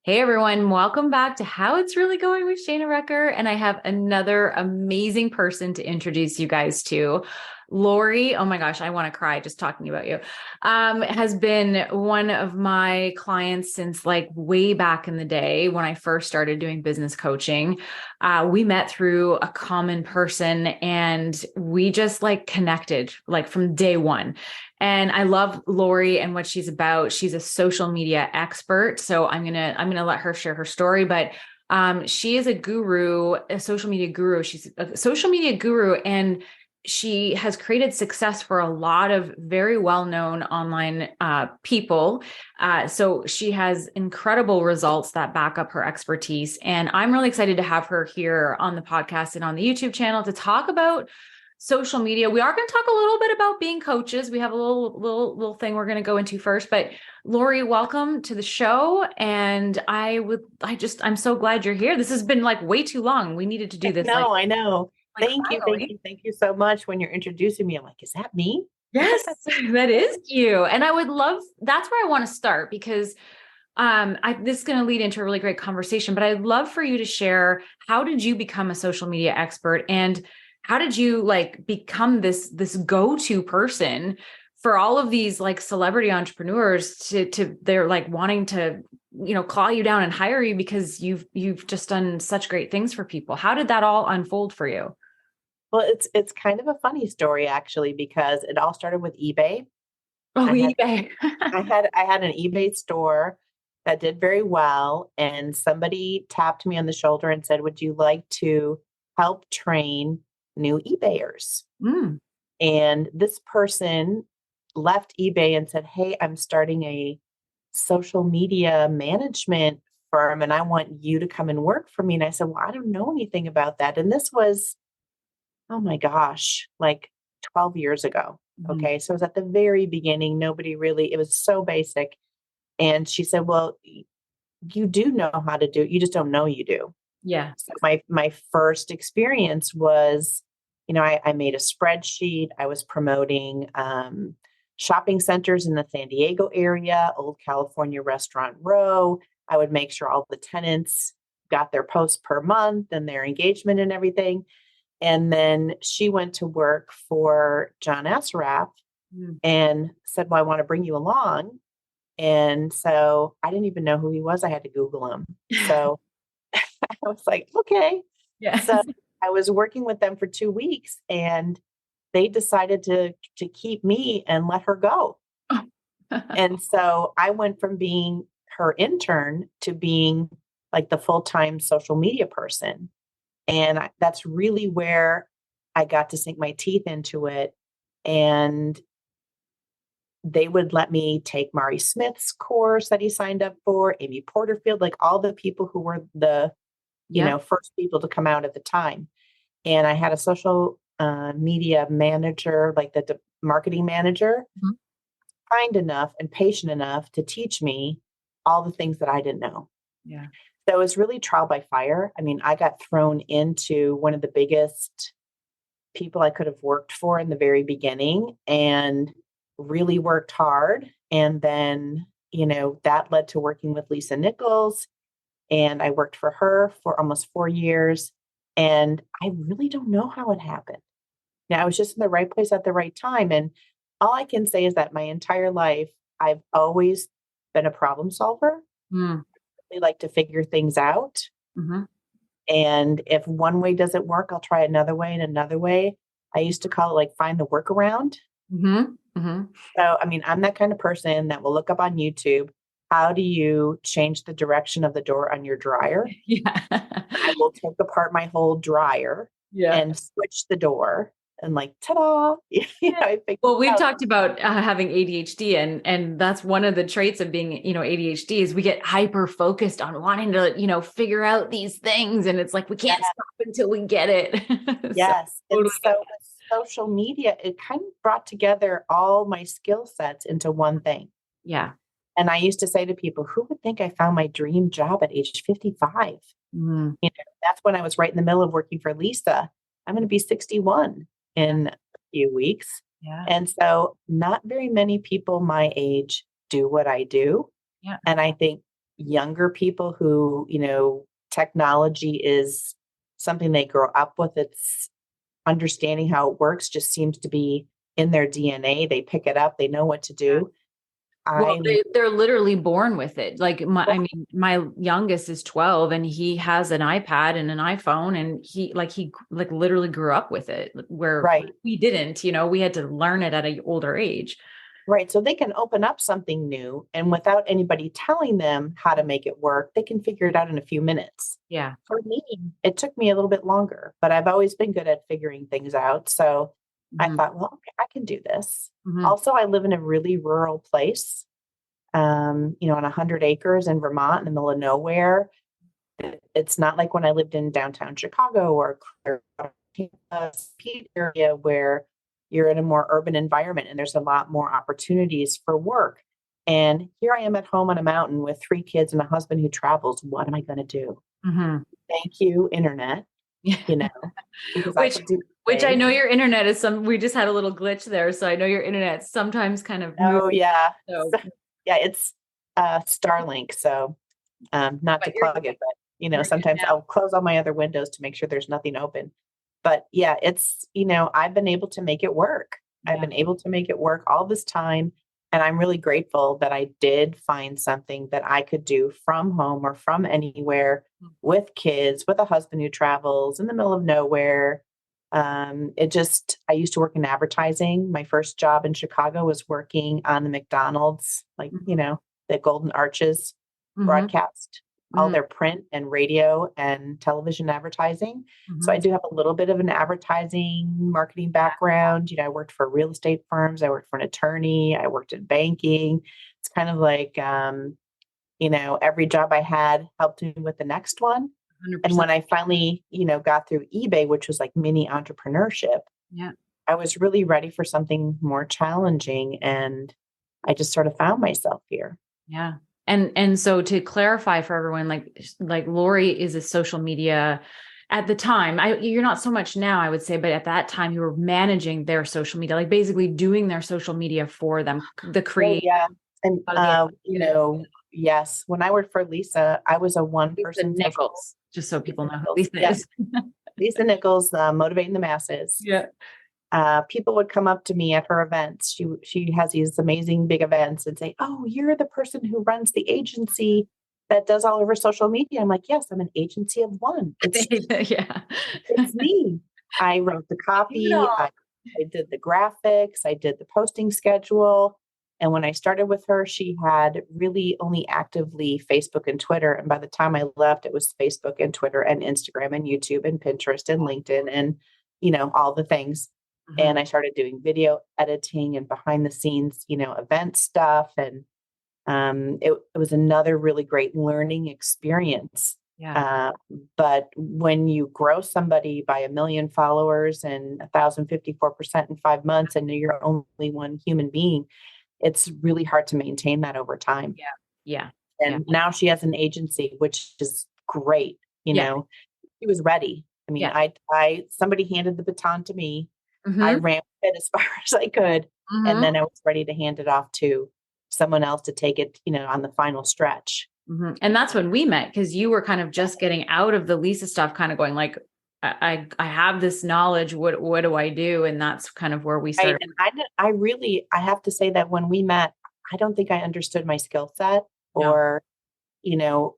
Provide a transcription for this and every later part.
Hey everyone, welcome back to How It's Really Going with Shana Recker. And I have another amazing person to introduce you guys to. Lori, oh my gosh, I want to cry just talking about you. Has been one of my clients since like way back in the day when I first started doing business coaching. We met through a common person and we just like connected like from day one. And I love Lori and what she's about. She's a social media expert. So I'm gonna let her share her story. But she is a guru, a social media guru. She's a social media guru, and she has created success for a lot of very well-known online people. So she has incredible results that back up her expertise. And I'm really excited to have her here on the podcast and on the YouTube channel to talk about social media. We are going to talk a little bit about being coaches. We have a little thing we're going to go into first, but Lori, welcome to the show. And I'm so glad you're here. This has been like way too long. We needed to do this. I know. Thank you. Finally. Thank you so much. When you're introducing me, I'm like, is that me? Yes, that is you. And I would love, that's where I want to start because this is going to lead into a really great conversation, but I'd love for you to share, how did you become a social media expert and how did you like become this go-to person for all of these like celebrity entrepreneurs to they're like wanting to, claw you down and hire you because you've just done such great things for people. How did that all unfold for you? Well, it's kind of a funny story actually, because it all started with eBay. Oh, I had eBay. I had an eBay store that did very well, and somebody tapped me on the shoulder and said, "Would you like to help train new eBayers?" Mm, And this person left eBay and said, "Hey, I'm starting a social media management firm and I want you to come and work for me." And I said, "Well, I don't know anything about that." And this was, oh my gosh, like 12 years ago. mhm. Okay. So it was at the very beginning. Nobody really, it was so basic. And she said, "Well, you do know how to do it. You just don't know you do." Yeah. So my first experience was, I made a spreadsheet. I was promoting shopping centers in the San Diego area, Old California Restaurant Row. I would make sure all the tenants got their post per month and their engagement and everything. And then she went to work for John Assaraf Mm. and said, "Well, I want to bring you along." And so I didn't even know who he was. I had to Google him. So I was like, okay. Yeah. So I was working with them for 2 weeks and they decided to keep me and let her go. And so I went from being her intern to being like the full-time social media person. And that's really where I got to sink my teeth into it. And they would let me take Mari Smith's course that he signed up for, Amy Porterfield, like all the people who were the, Yeah. first people to come out at the time. And I had a social media manager, like the marketing manager, Mhm. kind enough and patient enough to teach me all the things that I didn't know. Yeah. So it was really trial by fire. I mean, I got thrown into one of the biggest people I could have worked for in the very beginning and really worked hard. And then, that led to working with Lisa Nichols. And I worked for her for almost 4 years. And I really don't know how it happened. Now, I was just in the right place at the right time. And all I can say is that my entire life, I've always been a problem solver. Mm. I like to figure things out. Mhm. And if one way doesn't work, I'll try another way and another way. I used to call it like find the workaround. Mhm. Mhm. So, I mean, I'm that kind of person that will look up on YouTube. How do you change the direction of the door on your dryer? Yeah. I will take apart my whole dryer Yeah. and switch the door and like, ta-da, I figured Well, it we've out. talked about having ADHD, and that's one of the traits of being, ADHD is we get hyper focused on wanting to, figure out these things, and it's like we can't stop until we get it. So Yes. And totally get so with social media, it kind of brought together all my skill sets into one thing. that. Yeah. And I used to say to people, who would think I found my dream job at age 55? Mm. That's when I was right in the middle of working for Lisa. I'm going to be 61 in a few weeks. Yeah. And so not very many people my age do what I do. Yeah. And I think younger people who, technology is something they grow up with. It's understanding how it works just seems to be in their DNA. They pick it up, they know what to do. Well, I they're literally born with it. Like my youngest is 12 and he has an iPad and an iPhone and he literally grew up with it where right, we didn't, we had to learn it at an older age. right. So they can open up something new and without anybody telling them how to make it work, they can figure it out in a few minutes. Yeah. For me, it took me a little bit longer, but I've always been good at figuring things out. So I Mhm. thought, well, okay, I can do this. Mhm. Also, I live in a really rural place, on 100 acres in Vermont in the middle of nowhere. It's not like when I lived in downtown Chicago or Pete area where you're in a more urban environment and there's a lot more opportunities for work. And here I am at home on a mountain with 3 kids and a husband who travels. What am I going to do? Mhm. Thank you, internet, you know, because I Which could do which I things. know your internet is we just had a little glitch there. So I know your internet sometimes kind of moves. Oh yeah. So, So, yeah, it's Starlink. So not to but you're plug it, but you're good sometimes now. I'll close all my other windows to make sure there's nothing open. But yeah, I've been able to make it work. I've Yeah. been able to make it work all this time. And I'm really grateful that I did find something that I could do from home or from anywhere with kids, with a husband who travels in the middle of nowhere. I used to work in advertising. My first job in Chicago was working on the McDonald's, the Golden Arches Mhm. broadcast, all Mhm. their print and radio and television advertising. So I Mhm. do have a little bit of an advertising marketing background. I worked for real estate firms, I worked for an attorney, I worked in banking. It's kind of like, every job I had helped me with the next one. And 100%. when I finally, got through eBay, which was like mini entrepreneurship, Yeah. I was really ready for something more challenging. And I just sort of found myself here. Yeah. And so to clarify for everyone, like Lori is a social media at the time. You're not so much now, I would say, but at that time you were managing their social media, like basically doing their social media for them, the Oh, create yeah. And, of the yes, when I worked for Lisa, I was a one Lisa person social Nichols, just so Lisa people know who Nichols. Lisa Yep. is. Lisa Nichols, motivating the masses. Yeah. People would come up to me at her events. She has these amazing big events and say, "Oh, you're the person who runs the agency that does all over social media." I'm like, "Yes, I'm an agency of one. Yeah. It's me. I wrote the Do it copy. all. I did the graphics. I did the posting schedule." And when I started with her, she had really only actively Facebook and Twitter. And by the time I left, it was Facebook and Twitter and Instagram and YouTube and Pinterest and LinkedIn and, all the things. Mhm. And I started doing video editing and behind the scenes, event stuff. And it was another really great learning experience. Yeah. Uh, but when you grow somebody by 1 million followers and 1,054% in 5 months, and you're only one human being, it's really hard to maintain that over time. Yeah. Yeah. Yeah. And now she has an agency, which is great. Yeah. She was ready. I mean, Yeah. I somebody handed the baton to me. I Mhm. ran with it as far as I could, and Mhm. then I was ready to hand it off to someone else to take it, on the final stretch. Mhm. And that's when we met because you were kind of just getting out of the Lisa stuff, kind of going like, I have this knowledge. What do I do? And that's kind of where we Right, started. and I have to say that when we met, I don't think I understood my skill set No. or, you know,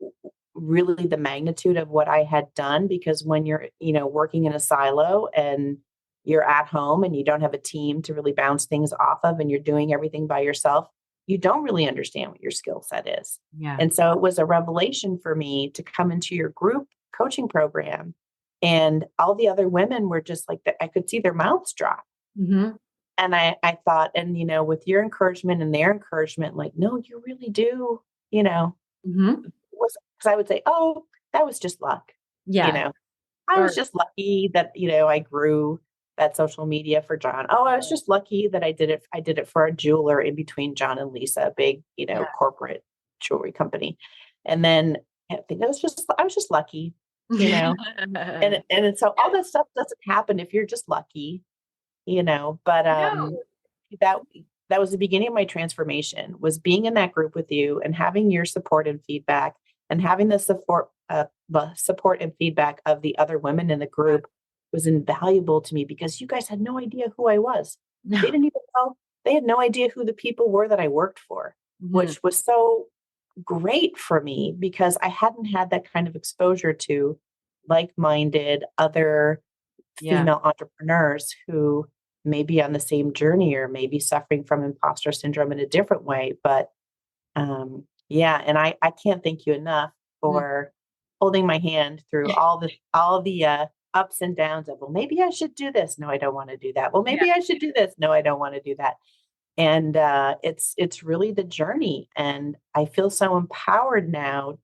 really the magnitude of what I had done because when you're, working in a silo and you're at home and you don't have a team to really bounce things off of and you're doing everything by yourself, you don't really understand what your skill set is. Yeah. And so it was a revelation for me to come into your group coaching program and all the other women were just like I could see their mouths drop. Mhm. And I thought, and with your encouragement and their encouragement, like, no, you really do, you know, Mhm. was because I would say, "Oh, that was just luck." You Yeah. know, I was Or just lucky that, I grew that social media for John. Oh, I was just lucky that I did it for a jeweler in between John and Lisa, a big, yeah. corporate jewelry company. And then I think I was just lucky, you know. So all that stuff doesn't happen if you're just lucky, but No. that that was the beginning of my transformation, was being in that group with you and having your support and feedback, and having the support and feedback of the other women in the group was invaluable to me, because you guys had no idea who I was. They No. didn't even know, they had no idea who the people were that I worked for, Mhm. which was so great for me, because I hadn't had that kind of exposure to like-minded other Yeah. female entrepreneurs who may be on the same journey or may be suffering from imposter syndrome in a different way. But yeah, and I can't thank you enough Mm. for holding my hand through all the ups and downs of, well, maybe I should do this. No, I don't want to do that. Well, Yeah. maybe I should do this. No, I don't want to do that. And it's really the journey, and I feel so empowered now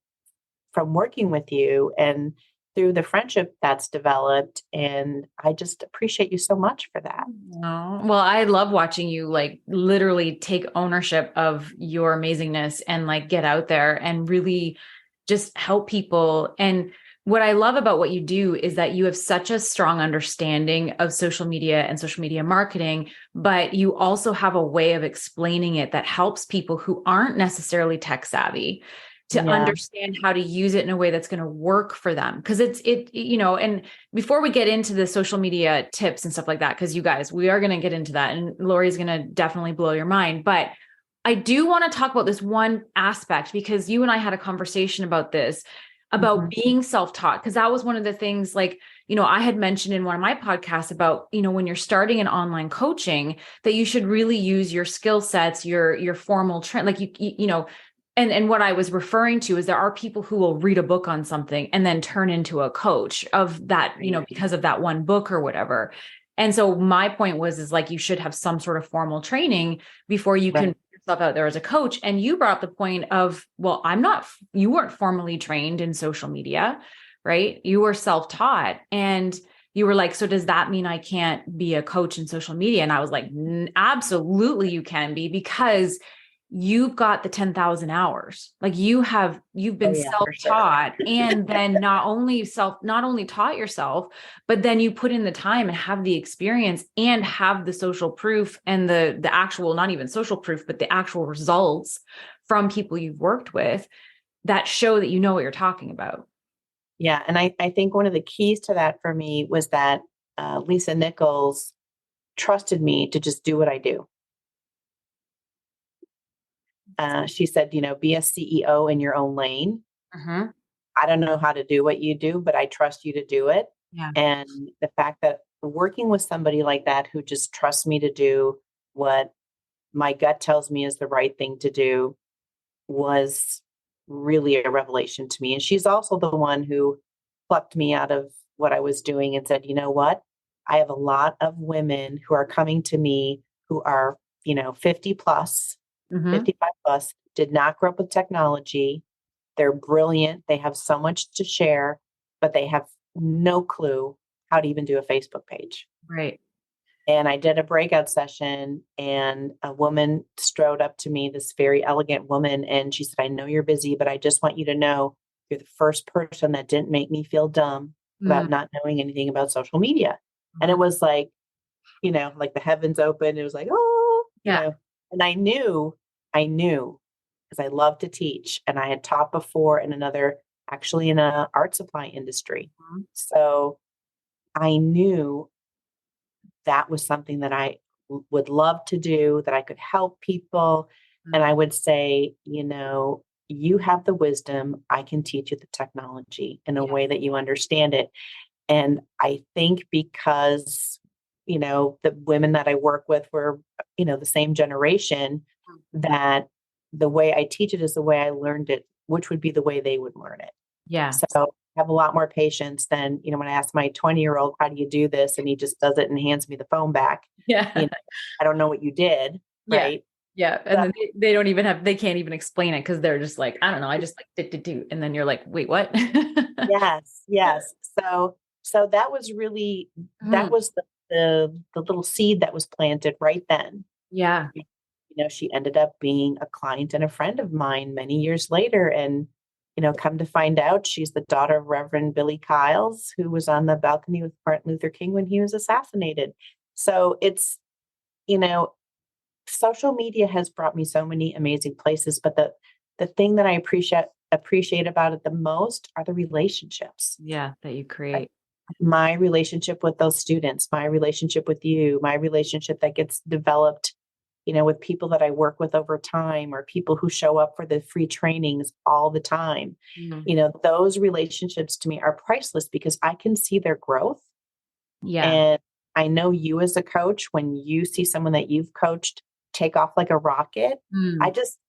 from working with you and through the friendship that's developed. And I just appreciate you so much for that. Oh, well, I love watching you like literally take ownership of your amazingness and like get out there and really just help people. And what I love about what you do is that you have such a strong understanding of social media and social media marketing, but you also have a way of explaining it that helps people who aren't necessarily tech savvy to Yeah. understand how to use it in a way that's going to work for them. Because and before we get into the social media tips and stuff like that, because you guys, we are going to get into that, and Lori's going to definitely blow your mind. But I do want to talk about this one aspect, because you and I had a conversation about this, about Mhm. being self-taught, because that was one of the things, like, I had mentioned in one of my podcasts about, when you're starting an online coaching, that you should really use your skill sets, your formal trend, like and what I was referring to is there are people who will read a book on something and then turn into a coach of that, Right. because of that one book or whatever. And so my point is like, you should have some sort of formal training before you can Right. put yourself out there as a coach. And you brought up the point of, well, you weren't formally trained in social media, right? You were self-taught, and you were like, so does that mean I can't be a coach in social media? And I was like, absolutely you can be, because you've got the 10,000 hours. Like you've Oh been yeah, for sure. self-taught, and then not only taught yourself, but then you put in the time and have the experience and have the social proof and the actual, not even social proof, but the actual results from people you've worked with that show that you know what you're talking about. Yeah. And I think one of the keys to that for me was that Lisa Nichols trusted me to just do what I do. She said, be a CEO in your own lane. Mhm. I don't know how to do what you do, but I trust you to do it. Yeah. And the fact that working with somebody like that who just trusts me to do what my gut tells me is the right thing to do was really a revelation to me. And she's also the one who plucked me out of what I was doing and said, you know what? I have a lot of women who are coming to me who are, 50 plus, Mhm. 55 plus, did not grow up with technology. They're brilliant. They have so much to share, but they have no clue how to even do a Facebook page. Right. And I did a breakout session, and a woman strode up to me, this very elegant woman, and she said, I know you're busy, but I just want you to know you're the first person that didn't make me feel dumb Mm. about not knowing anything about social media. And it Mhm. was like, like the heavens opened. It was like, oh, Yeah. and I knew because I love to teach, and I had taught before in actually in a art supply industry. Mhm. So I knew that was something that I would love to do, that I could help people. And I would say, you have the wisdom. I can teach you the technology in a Yeah. way that you understand it. And I think because, the women that I work with were, the same generation, that the way I teach it is the way I learned it, which would be the way they would learn it. Yeah. So I have a lot more patience than, when I ask my 20-year-old, how do you do this? And he just does it and hands me the phone back. Yeah. I don't know what you did. Yeah. Right. Yeah. And So, then they don't even they can't even explain it, because they're just like, I don't know. I just like do. And then you're like, wait, what? yes, yes. So that Mhm. was the little seed that was planted right then. Yeah. She ended up being a client and a friend of mine many years later. And, come to find out, she's the daughter of Reverend Billy Kyles, who was on the balcony with Martin Luther King when he was assassinated. So it's, you know, social media has brought me so many amazing places, but the thing that I appreciate about it the most are the relationships. Yeah, that you Like create. my relationship with those students, my relationship with you, my relationship that gets developed, with people that I work with over time or people who show up for the free trainings all the time. Mhm. Those relationships to me are priceless because I can see their growth. Yeah. And I know you as a coach, when you see someone that you've coached take off like a rocket, Mm.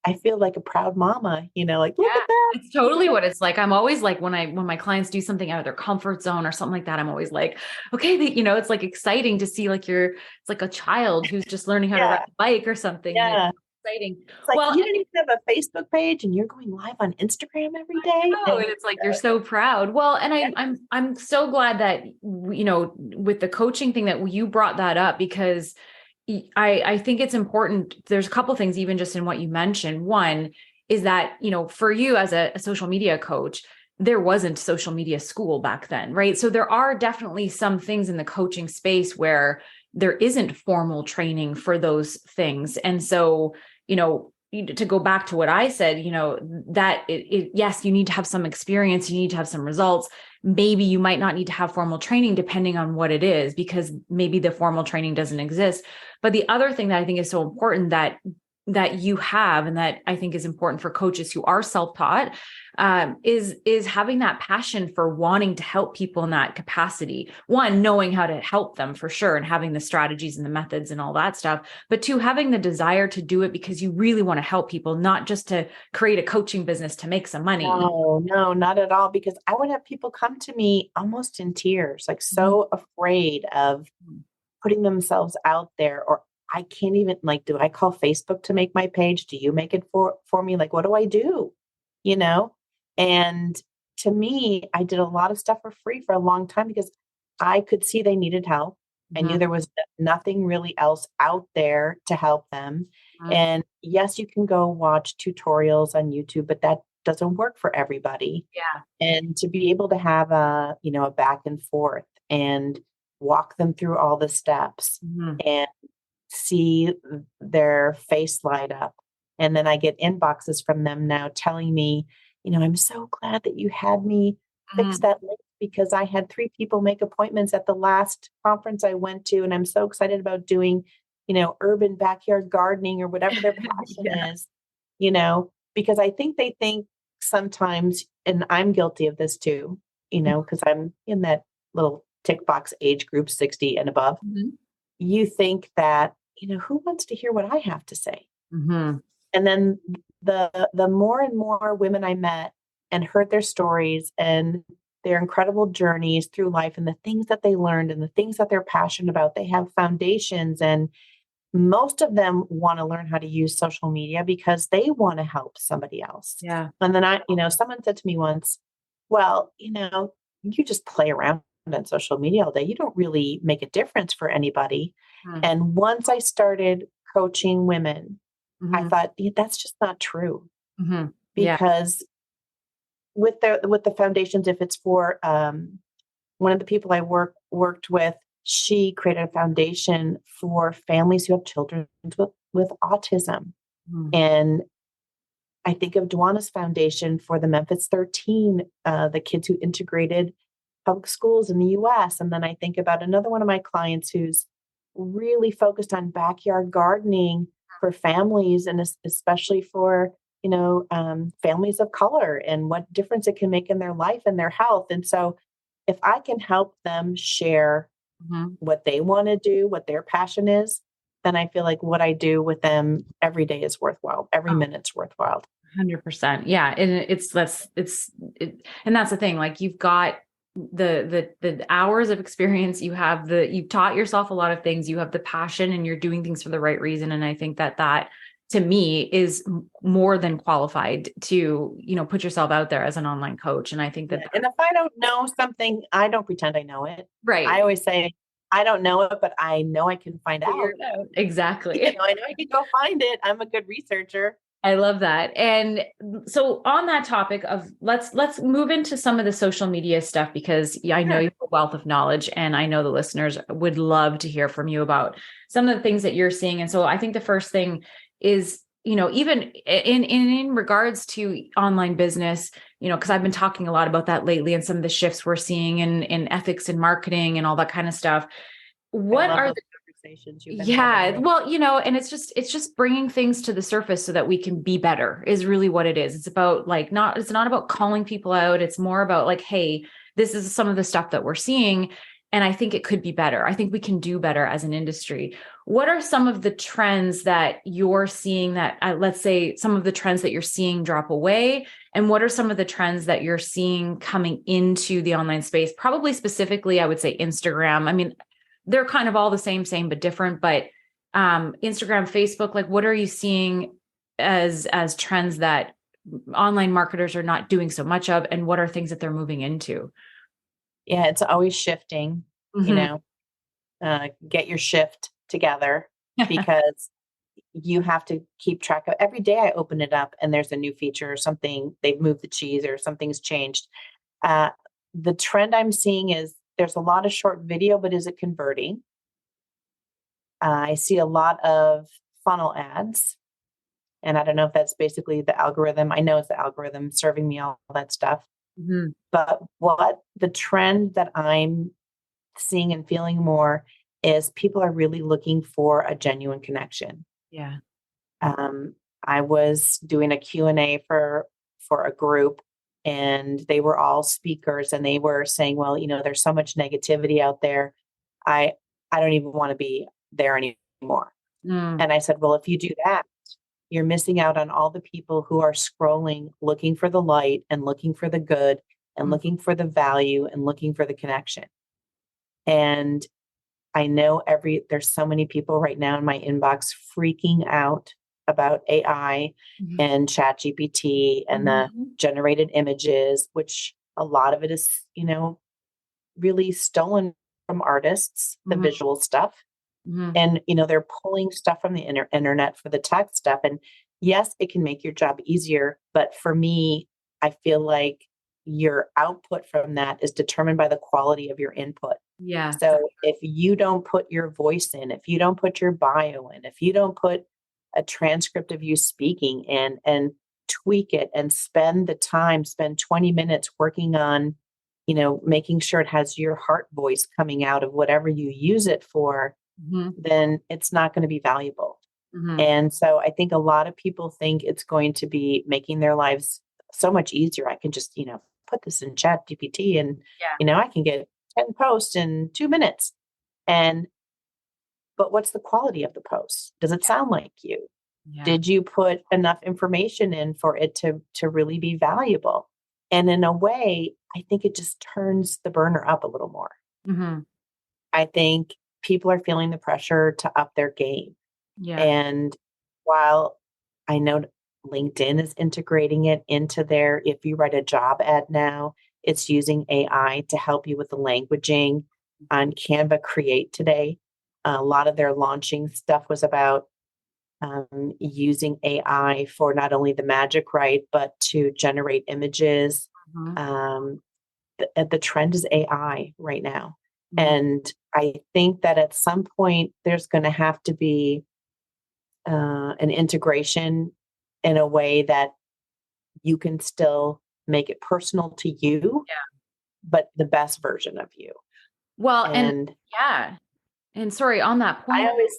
I feel like a proud mama, like, look Yeah, at that. it's totally what it's like. I'm always like when my clients do something out of their comfort zone or something like that, I'm always like, okay, it's like exciting to see like it's like a child who's just learning how to ride Yeah. a bike or something. And it's Yeah. exciting. It's like Well, you don't even have a Facebook page and you're going live on Instagram every day. oh, and it's like you're so proud. Well, and Yeah. I'm so glad that with the coaching thing that you brought that up because I think it's important. There's a couple things even just in what you mentioned. One is that, for you as a social media coach, there wasn't social media school back then, right? So there are definitely some things in the coaching space where there isn't formal training for those things. And so, to go back to what I said, that yes, you need to have some experience, you need to have some results. Maybe you might not need to have formal training depending on what it is, because maybe the formal training doesn't exist. But the other thing that I think is so important that you have, and that I think is important for coaches who are self-taught, is having that passion for wanting to help people in that capacity. One, knowing how to help them for sure, and having the strategies and the methods and all that stuff. But two, having the desire to do it because you really want to help people, not just to create a coaching business to make some money. No, not at all. Because I would have people come to me almost in tears, like so afraid of putting themselves out there, or I can't even like, do I call Facebook to make my page? Do you make it for me? Like, what do I do? You know? And to me, I did a lot of stuff for free for a long time because I could see they needed help. I knew Mhm. there was nothing really else out there to help them. Mhm. And yes, you can go watch tutorials on YouTube, but that doesn't work for everybody. Yeah. And to be able to have a back and forth and walk them through all the steps Mhm. and see their face light up. And then I get inboxes from them now telling me, I'm so glad that you had me fix Mhm. that link because I had 3 people make appointments at the last conference I went to. And I'm so excited about doing, urban backyard gardening or whatever their passion Yeah. is, because I think they think sometimes, and I'm guilty of this too, because I'm in that little tick box age group, 60 and above. Mhm. You think that, who wants to hear what I have to say? Mhm. And then the more and more women I met and heard their stories and their incredible journeys through life and the things that they learned and the things that they're passionate about, they have foundations, and most of them want to learn how to use social media because they want to help somebody else. Yeah. And then someone said to me once, well, you just play around on social media all day. You don't really make a difference for anybody. Mhm. And once I started coaching women, I Mhm. thought, "Yeah, that's just not true." Mhm. Yeah. Because with the foundations, if it's for one of the people I worked with, she created a foundation for families who have children with autism. Mhm. And I think of Dwana's foundation for the Memphis 13, the kids who integrated public schools in the US. And then I think about another one of my clients who's really focused on backyard gardening for families and especially for, families of color and what difference it can make in their life and their health. And so if I can help them share Mhm. what they want to do, what their passion is, then I feel like what I do with them every day is worthwhile. Every minute's worthwhile. 100%. Yeah. And and that's the thing. Like you've got the hours of experience, you've taught yourself a lot of things, you have the passion and you're doing things for the right reason. And I think that to me is more than qualified to, put yourself out there as an online coach. And I think Yeah, and if I don't know something, I don't pretend I know it. I right. always say, I don't know it, but I know I can find Figure out. it out. Exactly. I know I can go find it. I'm a good researcher. I love that. And so on that topic of let's move into some of the social media stuff, because I know Sure. you have a wealth of knowledge, and I know the listeners would love to hear from you about some of the things that you're seeing. And so I think the first thing is, even in regards to online business, because I've been talking a lot about that lately, and some of the shifts we're seeing in ethics and marketing and all that kind of stuff. I What love are those conversations you've been Yeah, having. well, and it's just bringing things to the surface so that we can be better is really what it is. It's about it's not about calling people out. It's more about like, hey, this is some of the stuff that we're seeing, and I think it could be better. I think we can do better as an industry. What are some of the trends that you're seeing that, let's say some of the trends that you're seeing drop away, and what are some of the trends that you're seeing coming into the online space? Probably specifically, I would say Instagram. I mean, they're kind of all the same, but different. But Instagram, Facebook, like what are you seeing as trends that online marketers are not doing so much of, and what are things that they're moving into? Yeah, it's always shifting, you Mhm. know, get your shift together because you have to keep track of every day I open it up and there's a new feature or something, they've moved the cheese or something's changed. Uh, the trend I'm seeing is there's a lot of short video, but is it converting? I see a lot of funnel ads, and I don't know if that's basically the algorithm. I know it's the algorithm serving me all that stuff. Mhm. But what the trend that I'm seeing and feeling more is people are really looking for a genuine connection. Yeah. Um, I was doing a Q&A for a group, and they were all speakers, and they were saying, well, there's so much negativity out there. I I don't even want to be there anymore. Mm. And I said, well, if you do that, you're missing out on all the people who are scrolling, looking for the light and looking for the good and Mm. looking for the value and looking for the connection. And I know there's so many people right now in my inbox freaking out about AI Mhm. and ChatGPT and the Mhm. generated images, which a lot of it is, really stolen from artists, the Mhm. visual stuff. Mhm. And, they're pulling stuff from the internet for the tech stuff. And yes, it can make your job easier. But for me, I feel like your output from that is determined by the quality of your input. Yeah. So if you don't put your voice in, if you don't put your bio in, if you don't put a transcript of you speaking in and tweak it and spend 20 minutes working on, making sure it has your heart voice coming out of whatever you use it for, Mhm. then it's not going to be valuable. Mhm. And so I think a lot of people think it's going to be making their lives so much easier. I can just, put this in Chat GPT and, Yeah. I can get 10 posts in 2 minutes. And, but what's the quality of the post? Does it sound like you? Yeah. Did you put enough information in for it to really be valuable? And in a way, I think it just turns the burner up a little more. Mhm. I think people are feeling the pressure to up their game. Yeah. And while I know LinkedIn is integrating it into if you write a job ad now, it's using AI to help you with the languaging on Canva Create today. A lot of their launching stuff was about using AI for not only the magic write, but to generate images. Mhm. Um, the trend is AI right now. Mhm. And I think that at some point there's going to have to be an integration in a way that you can still make it personal to you, but the best version of you. Well, and And yeah. And sorry, on that I point, always,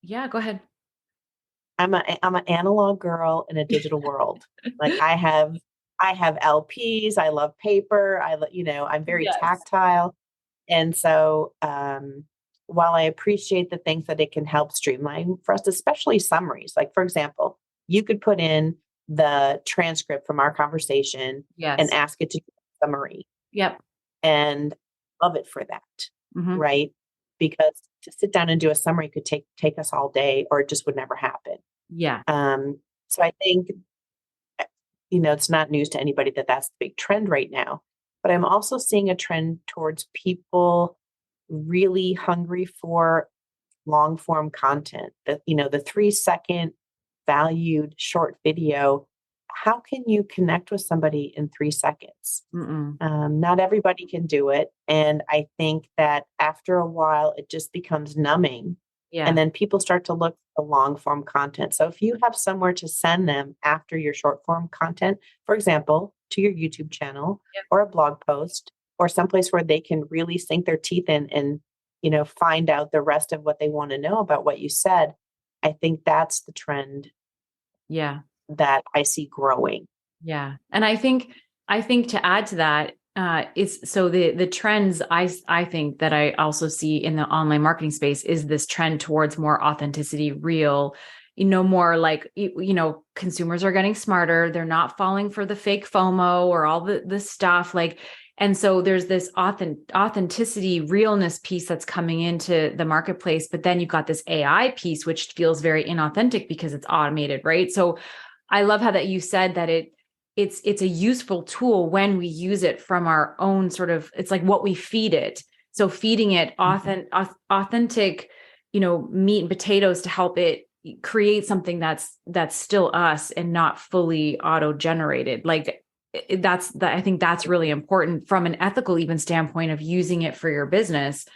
yeah, go ahead. I'm an analog girl in a digital world. Like I have LPs. I love paper. I'm very Yes. tactile. And so, while I appreciate the things that it can help streamline for us, especially summaries, like for example, you could put in the transcript from our conversation and Yes. ask it to do a summary Yep. and love it for that, Mhm. right? Because to sit down and do a summary could take us all day or it just would never happen. Yeah. So I think, it's not news to anybody that that's the big trend right now. But I'm also seeing a trend towards people really hungry for long form content. The 3-second, valued short video, how can you connect with somebody in 3 seconds? Mm-mm. Not everybody can do it. And I think that after a while, it just becomes numbing. And Yeah. then people start to look for long form content. So if you have somewhere to send them after your short form content, for example, to your YouTube channel Yep. or a blog post or someplace where they can really sink their teeth in and, find out the rest of what they want to know about what you said, I think that's the trend Yeah. that I see growing. Yeah. And I think to add to that, it's so the trends I think that I also see in the online marketing space is this trend towards more authenticity, real, more like, consumers are getting smarter. They're not falling for the fake FOMO or all the stuff like, and so there's this authenticity, realness piece that's coming into the marketplace. But then you've got this AI piece, which feels very inauthentic because it's automated, right? So I love how that you said that it's a useful tool when we use it from our own sort of, it's like what we feed it. So feeding it authentic, meat and potatoes to help it create something that's still us and not fully auto generated. Like I think that's really important from an ethical even standpoint of using it for your business.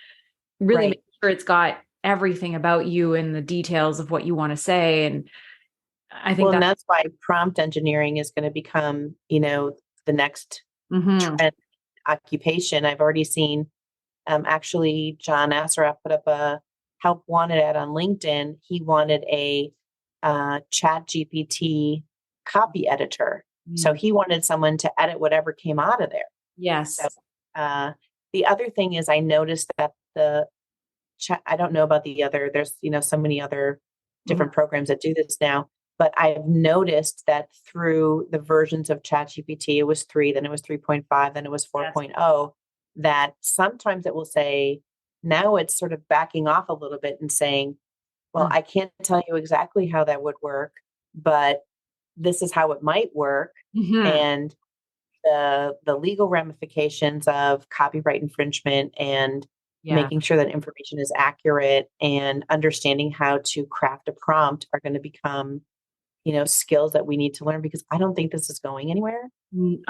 Really Right. make sure it's got everything about you and the details of what you want to say. And I think Well, and that's that's why prompt engineering is going to become, the next mhm. trend occupation. I've already seen, actually, John Assaraf put up a help wanted ad on LinkedIn. He wanted a Chat GPT copy editor. So Mm. he wanted someone to edit whatever came out of there. So Yes. uh, the other thing is, I noticed that the chat, I don't know about the other, there's, so many other Mhm. different programs that do this now. But I've noticed that through the versions of ChatGPT, it was 3, then it was 3.5, then it was Yes. 4.0, that sometimes it will say, now it's sort of backing off a little bit and saying, well, Mm. I can't tell you exactly how that would work, but this is how it might work. Mhm. And the legal ramifications of copyright infringement and Yeah. making sure that information is accurate and understanding how to craft a prompt are going to become, skills that we need to learn because I don't think this is going anywhere. You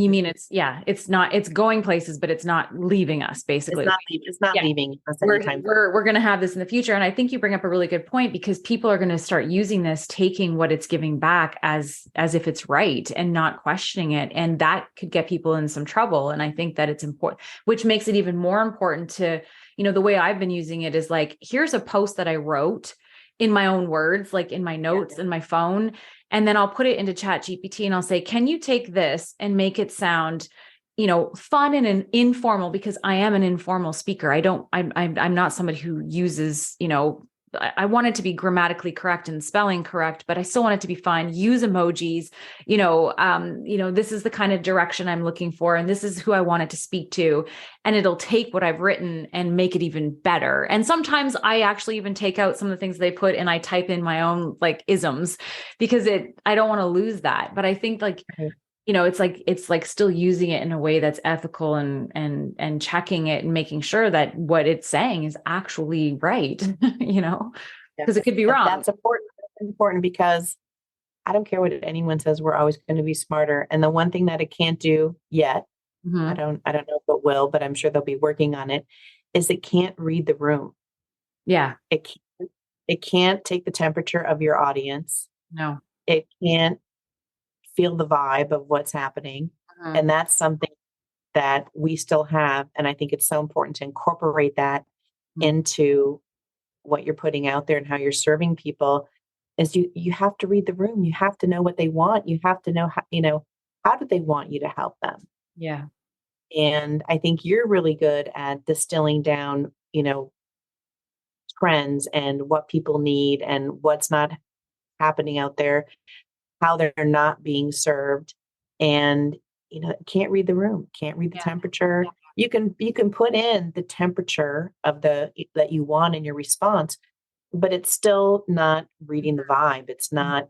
mean it's not, it's going places, but it's not leaving us basically. It's not Yeah. leaving us We're anytime. we're going to have this in the future. And I think you bring up a really good point because people are going to start using this, taking what it's giving back as if it's right and not questioning it. And that could get people in some trouble. And I think that it's important, which makes it even more important to, the way I've been using it is like, here's a post that I wrote in my own words, like in my notes in my phone. And then I'll put it into Chat GPT and I'll say, can you take this and make it sound fun and an informal, because I am an informal speaker. I'm not somebody who uses, I want it to be grammatically correct and spelling correct, but I still want it to be fun. Use emojis, this is the kind of direction I'm looking for. And this is who I want it to speak to. And it'll take what I've written and make it even better. And sometimes I actually even take out some of the things they put and I type in my own like isms because I don't want to lose that. But I think like, Right. it's like still using it in a way that's ethical and checking it and making sure that what it's saying is actually right, because it Yes. could be wrong. That's important. That's important because I don't care what anyone says, we're always going to be smarter. And the one thing that it can't do yet, Mhm. I don't know if it will, but I'm sure they'll be working on it, is it can't read the room. Yeah. It can't take the temperature of your audience. No. It can't feel the vibe of what's happening. Mhm. And that's something that we still have. And I think it's so important to incorporate that Mhm. into what you're putting out there and how you're serving people is you have to read the room. You have to know what they want. You have to know how do they want you to help them? Yeah. And I think you're really good at distilling down, trends and what people need and what's not happening out there, how they're not being served. And, can't read the room, can't read the Yeah. temperature. You can put in the temperature of that you want in your response, but it's still not reading the vibe. It's not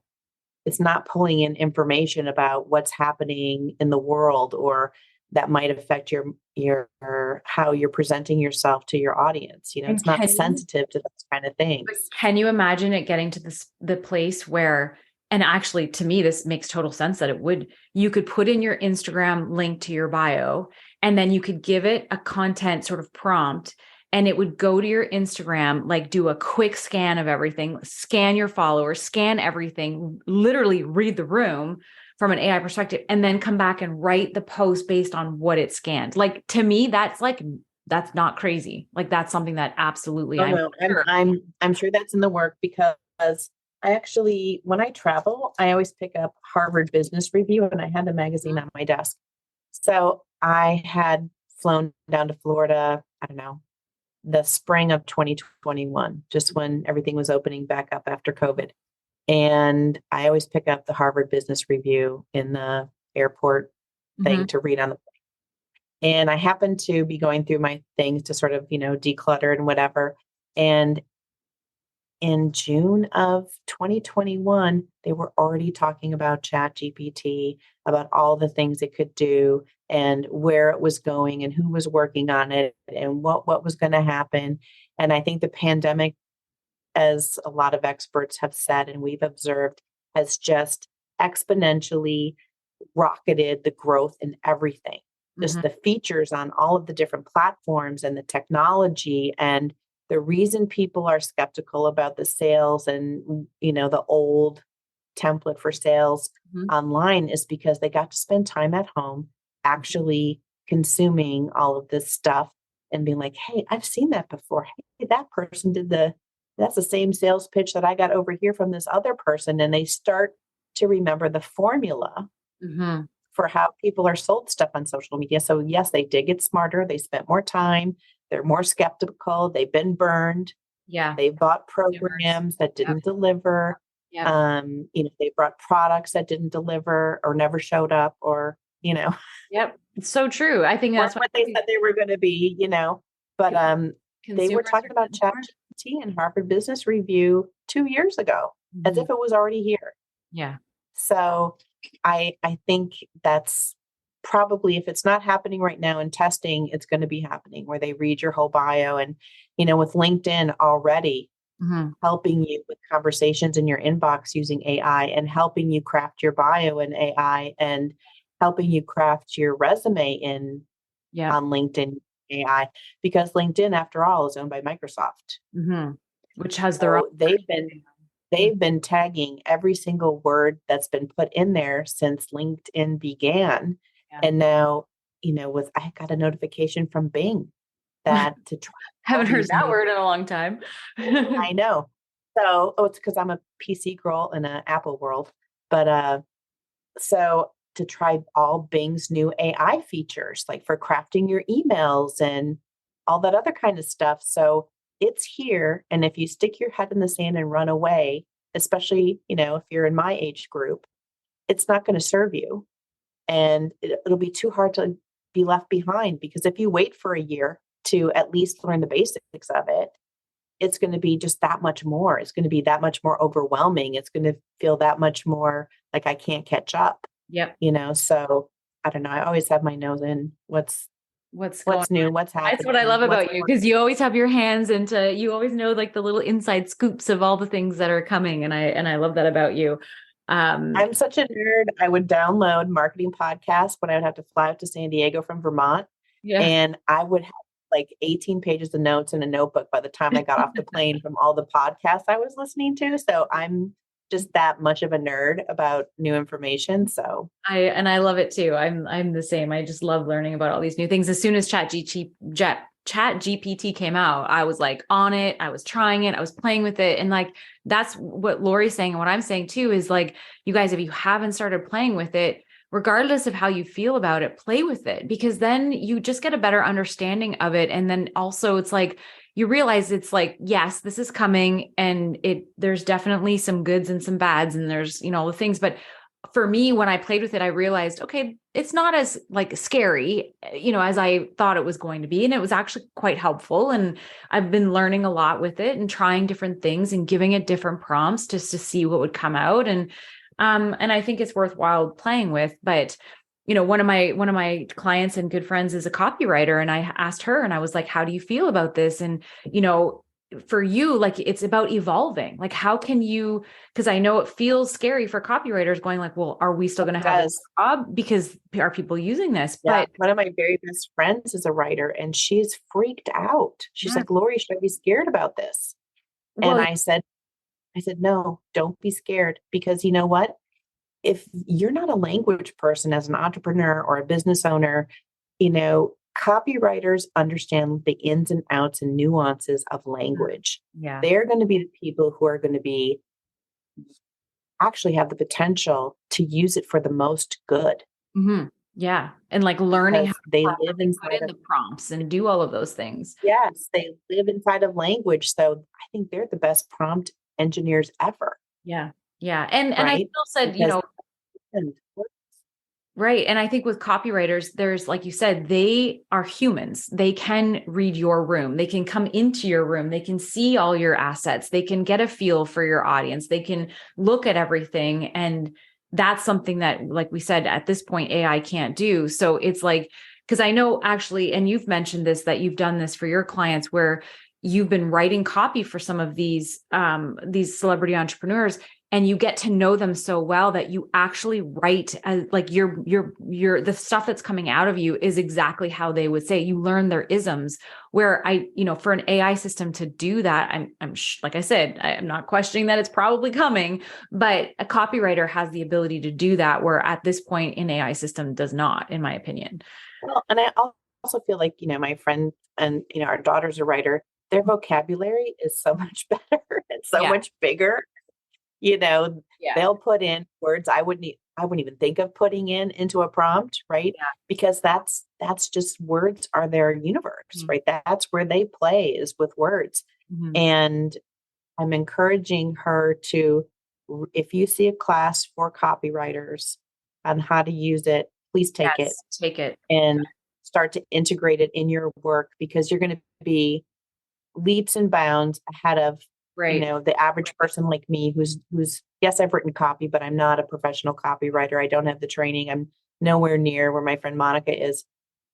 pulling in information about what's happening in the world or that might affect your how you're presenting yourself to your audience. And It's not sensitive to those kind of things. can you imagine it getting to the place where, and actually to me, this makes total sense that you could put in your Instagram link to your bio, and then you could give it a content sort of prompt, and it would go to your Instagram, like do a quick scan of everything, scan your followers, scan everything, literally read the room from an AI perspective, and then come back and write the post based on what it scanned. Like, to me, that's not crazy. Like, that's something that absolutely I'm sure that's in the work, because I actually, when I travel, I always pick up Harvard Business Review, and I had the magazine on my desk. So I had flown down to Florida, I don't know, the spring of 2021, just when everything was opening back up after COVID. And I always pick up the Harvard Business Review in the airport thing to read on the plane. And I happened to be going through my things to sort of, declutter and whatever. And in June of 2021, they were already talking about ChatGPT, about all the things it could do and where it was going and who was working on it and what was going to happen. And I think the pandemic, as a lot of experts have said and we've observed, has just exponentially rocketed the growth in everything. Just the features on all of the different platforms and the technology. And the reason people are skeptical about the sales and, the old template for sales online is because they got to spend time at home actually consuming all of this stuff and being like, hey, I've seen that before. Hey, that person that's the same sales pitch that I got over here from this other person. And they start to remember the formula for how people are sold stuff on social media. So yes, they did get smarter. They spent more time. They're more skeptical. They've been burned. Yeah. They bought programs that didn't deliver. They brought products that didn't deliver or never showed up or, Yep. It's so true. I think that's what they said they were going to be, but they were talking about ChatGPT and Harvard Business Review 2 years ago, as if it was already here. Yeah. So I think that's probably, if it's not happening right now in testing, it's going to be happening where they read your whole bio. And, with LinkedIn already helping you with conversations in your inbox using AI and helping you craft your bio in AI and helping you craft your resume on LinkedIn AI, because LinkedIn, after all, is owned by Microsoft, which has their own. They've been tagging every single word that's been put in there since LinkedIn began. Yeah. And now, I got a notification from Bing that to try. Haven't heard that word in a long time. I know. So, it's because I'm a PC girl in an Apple world. But so to try all Bing's new AI features, like for crafting your emails and all that other kind of stuff. So it's here. And if you stick your head in the sand and run away, especially, if you're in my age group, it's not going to serve you. And it'll be too hard to be left behind, because if you wait for a year to at least learn the basics of it, it's going to be just that much more. It's going to be that much more overwhelming. It's going to feel that much more like I can't catch up. Yep. So I don't know. I always have my nose in what's new, what's happening. That's what I love about you, because you always have your hands into, you always know like the little inside scoops of all the things that are coming. And I love that about you. I'm such a nerd. I would download marketing podcasts when I would have to fly out to San Diego from Vermont. Yeah. And I would have like 18 pages of notes in a notebook by the time I got off the plane from all the podcasts I was listening to. So I'm just that much of a nerd about new information. So I love it too. I'm the same. I just love learning about all these new things. As soon as ChatGPT came out, I was like on it. I was trying it. I was playing with it. And like, that's what Lori's saying. And what I'm saying too, is like, you guys, if you haven't started playing with it, regardless of how you feel about it, play with it, because then you just get a better understanding of it. And then also it's like, you realize it's like, yes, this is coming, and there's definitely some goods and some bads, and there's, the things. But for me, when I played with it, I realized, okay, it's not as like scary, as I thought it was going to be. And it was actually quite helpful. And I've been learning a lot with it and trying different things and giving it different prompts just to see what would come out. And I think it's worthwhile playing with. But one of my clients and good friends is a copywriter, and I asked her, and I was like, how do you feel about this? And, for you, like, it's about evolving. Like, how can you, because I know it feels scary for copywriters going like, well, are we still going to have this Does. job because are people using this? Yeah. But One of my very best friends is a writer and she's freaked out. She's yeah, like, Lori, should I be scared about this? And well, I said, no, don't be scared because you know what? If you're not a language person as an entrepreneur or a business owner, copywriters understand the ins and outs and nuances of language. yeah. They're going to be the people who are going to be actually have the potential to use it for the most good Hmm. Yeah. And like learning how because they to live properly put inside in of, the prompts and do all of those things. yes, they live inside of language. So I think they're the best prompt engineers ever, Yeah. Yeah. And I right? still said, Because and right. And I think with copywriters, there's, like you said, they are humans. They can read your room. They can come into your room. They can see all your assets. They can get a feel for your audience. They can look at everything. And that's something that, like we said, at this point, AI can't do. So it's like, because I know actually, and you've mentioned this, that you've done this for your clients where you've been writing copy for some of these celebrity entrepreneurs, and you get to know them so well that you actually write as like your the stuff that's coming out of you is exactly how they would say. You learn their isms, where for an AI system to do that, like I said, I'm not questioning that it's probably coming, but a copywriter has the ability to do that, where at this point an AI system does not, in my opinion. well, and I also feel like, my friend and, our daughter's a writer, their vocabulary is so much better. It's so Yeah. much bigger. You know, Yeah. they'll put in words I wouldn't even think of putting into a prompt, right? Yeah. Because that's just words are their universe, right? That's where they play is with words. Mm-hmm. And I'm encouraging her to, if you see a class for copywriters on how to use it, please take it Yes, take it. and start to integrate it in your work because you're going to be leaps and bounds ahead of Right. the average person like me who's yes, I've written copy, but I'm not a professional copywriter. I don't have the training. I'm nowhere near where my friend Monica is.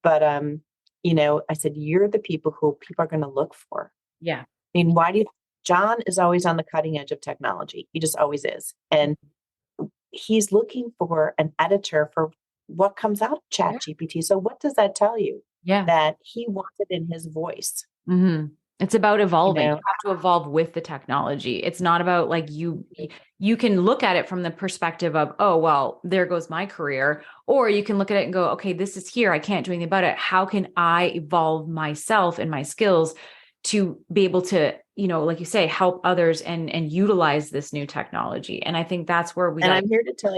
But I said, you're the people who people are going to look for. Yeah. I mean, why do you John is always on the cutting edge of technology. He just always is. And he's looking for an editor for what comes out of Chat GPT. So what does that tell you? Yeah. That he wants it in his voice. Mm-hmm. It's about evolving. You You have to evolve with the technology. It's not about like you can look at it from the perspective of, oh, well, there goes my career. Or you can look at it and go, okay, this is here. I can't do anything about it. How can I evolve myself and my skills to be able to, like you say, help others and utilize this new technology? And I think that's where we And I'm here to tell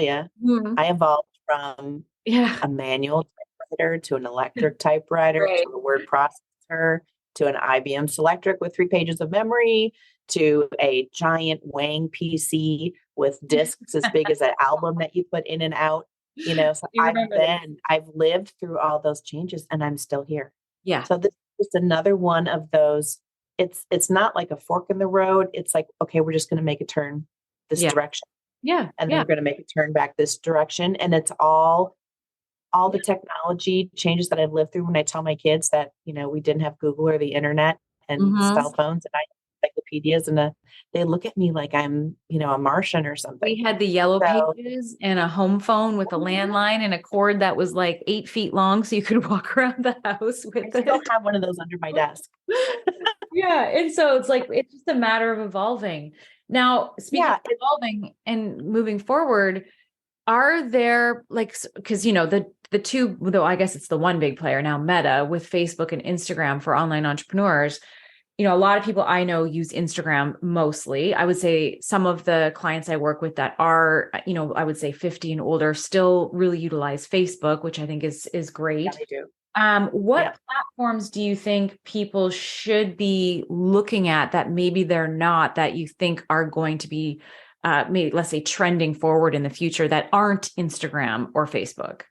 you, Mhm. I evolved from Yeah. a manual typewriter to an electric typewriter Right. to a word processor to an IBM Selectric with 3 pages of memory to a giant Wang PC with discs as big as an album that you put in and out. So You remember this. I've lived through all those changes and I'm still here. Yeah. So this is just another one of those. It's not like a fork in the road. It's like, okay, we're just going to make a turn this Yeah. direction. Yeah. And then we're going to make a turn back this direction. And it's all the technology changes that I've lived through when I tell my kids that, we didn't have Google or the internet and Mhm. cell phones and encyclopedias and they look at me like I'm, a Martian or something. We had the yellow So pages and a home phone with a landline and a cord that was like 8 feet long, so you could walk around the house I with still it. have one of those under my desk. Yeah, and so it's like it's just a matter of evolving. Now, speaking Yeah, of evolving and moving forward, are there like because the two, though I guess it's the one big player now, Meta, with Facebook and Instagram for online entrepreneurs. A lot of people I know use Instagram mostly. I would say some of the clients I work with that are, I would say 50 and older still really utilize Facebook, which I think is yeah, great. they do. What Yeah. platforms do you think people should be looking at that maybe they're not, that you think are going to be maybe, let's say, trending forward in the future that aren't Instagram or Facebook?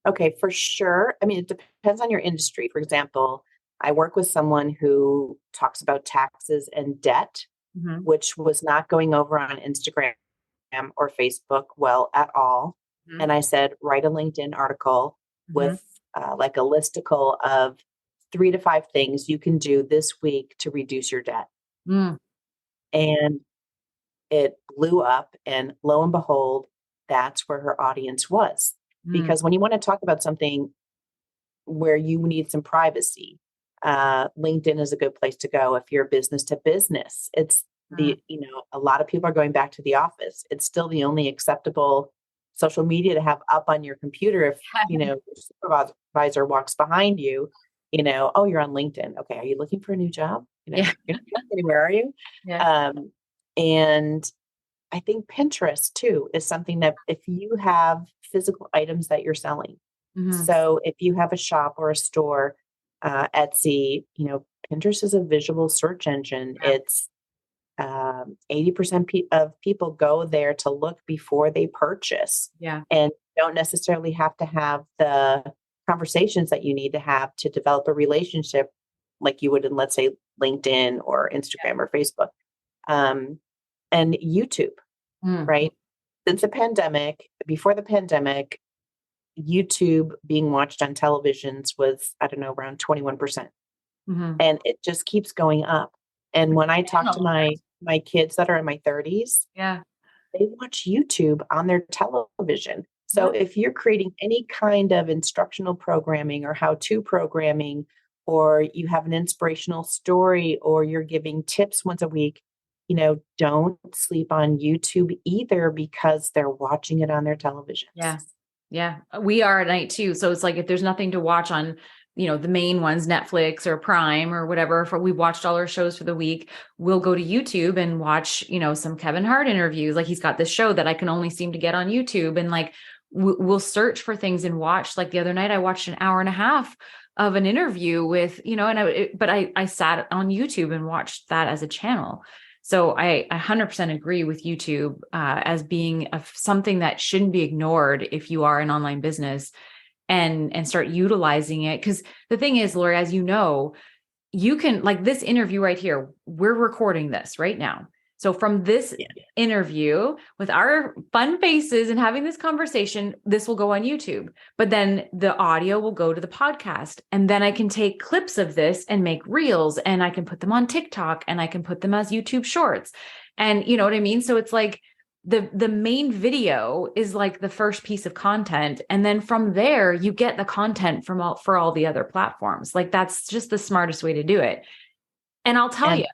Okay, for sure. I mean, it depends on your industry. For example, I work with someone who talks about taxes and debt, Mhm. which was not going over on Instagram or Facebook well at all. Mhm. And I said, write a LinkedIn article Mhm. with like a listicle of 3 to 5 things you can do this week to reduce your debt. Mm. And it blew up. And lo and behold, that's where her audience was. Mm. Because when you want to talk about something where you need some privacy, LinkedIn is a good place to go. If you're business to business, it's Mm. a lot of people are going back to the office. It's still the only acceptable social media to have up on your computer. If, your supervisor walks behind you, oh, you're on LinkedIn. Okay. Are you looking for a new job? Yeah. You're not going anywhere, are you? Yeah. And I think Pinterest too is something that if you have physical items that you're selling, Mhm. so if you have a shop or a store, Etsy, Pinterest is a visual search engine. Yeah. It's 80% of people go there to look before they purchase, Yeah. and don't necessarily have to have the conversations that you need to have to develop a relationship like you would in, let's say, LinkedIn or Instagram or Facebook. And YouTube, Mm. right? Since the pandemic, before the pandemic, YouTube being watched on televisions was, I don't know, around 21%. Mhm. And it just keeps going up. And when I talk to Channel. my kids that are in my 30s, Yeah. they watch YouTube on their television. So Yeah. if you're creating any kind of instructional programming or how-to programming, or you have an inspirational story, or you're giving tips once a week, don't sleep on YouTube either because they're watching it on their televisions. Yeah. Yeah. We are at night too. So it's like if there's nothing to watch on, the main ones, Netflix or Prime or whatever, we watched all our shows for the week, we'll go to YouTube and watch, some Kevin Hart interviews. Like he's got this show that I can only seem to get on YouTube. And like we'll search for things and watch. Like the other night, I watched an hour and a half of an interview with, but I sat on YouTube and watched that as a channel. So I 100% agree with YouTube as being something that shouldn't be ignored if you are an online business, and start utilizing it. Because the thing is, Lori, as you know, you can, like this interview right here, we're recording this right now. So from this interview with our fun faces and having this conversation, this will go on YouTube, but then the audio will go to the podcast. And then I can take clips of this and make reels, and I can put them on TikTok, and I can put them as YouTube shorts. And you know what I mean? So it's like the main video is like the first piece of content. And then from there, you get the content for all the other platforms. Like that's just the smartest way to do it. And I'll tell you.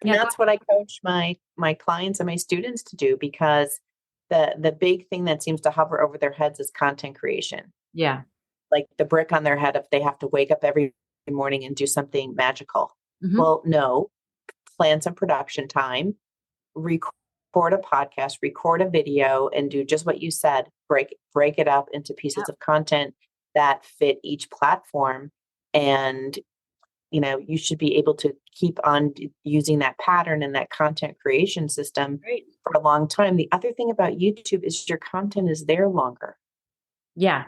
And that's what I coach my clients and my students to do, because the big thing that seems to hover over their heads is content creation. Yeah. Like the brick on their head if they have to wake up every morning and do something magical. Mm-hmm. Well, no, plan some production time, record a podcast, record a video, and do just what you said, break it up into pieces of content that fit each platform. And you should be able to keep on using that pattern and that content creation system for a long time. The other thing about YouTube is your content is there longer. Yeah.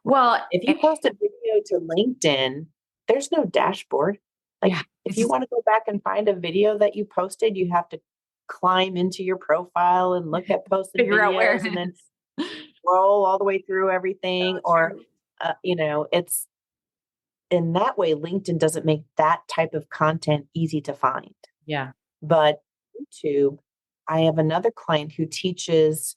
Well, if you post a video to LinkedIn, there's no dashboard. Like if you want to go back and find a video that you posted, you have to climb into your profile and look at posted figure videos out where and then scroll all the way through everything. It's in that way, LinkedIn doesn't make that type of content easy to find. Yeah. But YouTube, I have another client who teaches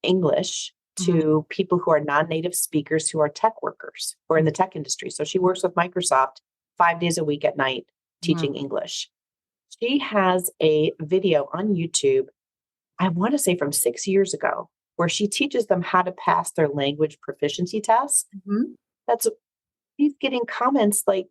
English to people who are non-native speakers, who are tech workers, who are in the tech industry. So she works with Microsoft 5 days a week at night teaching English. She has a video on YouTube, I want to say from 6 years ago, where she teaches them how to pass their language proficiency test. She's getting comments like,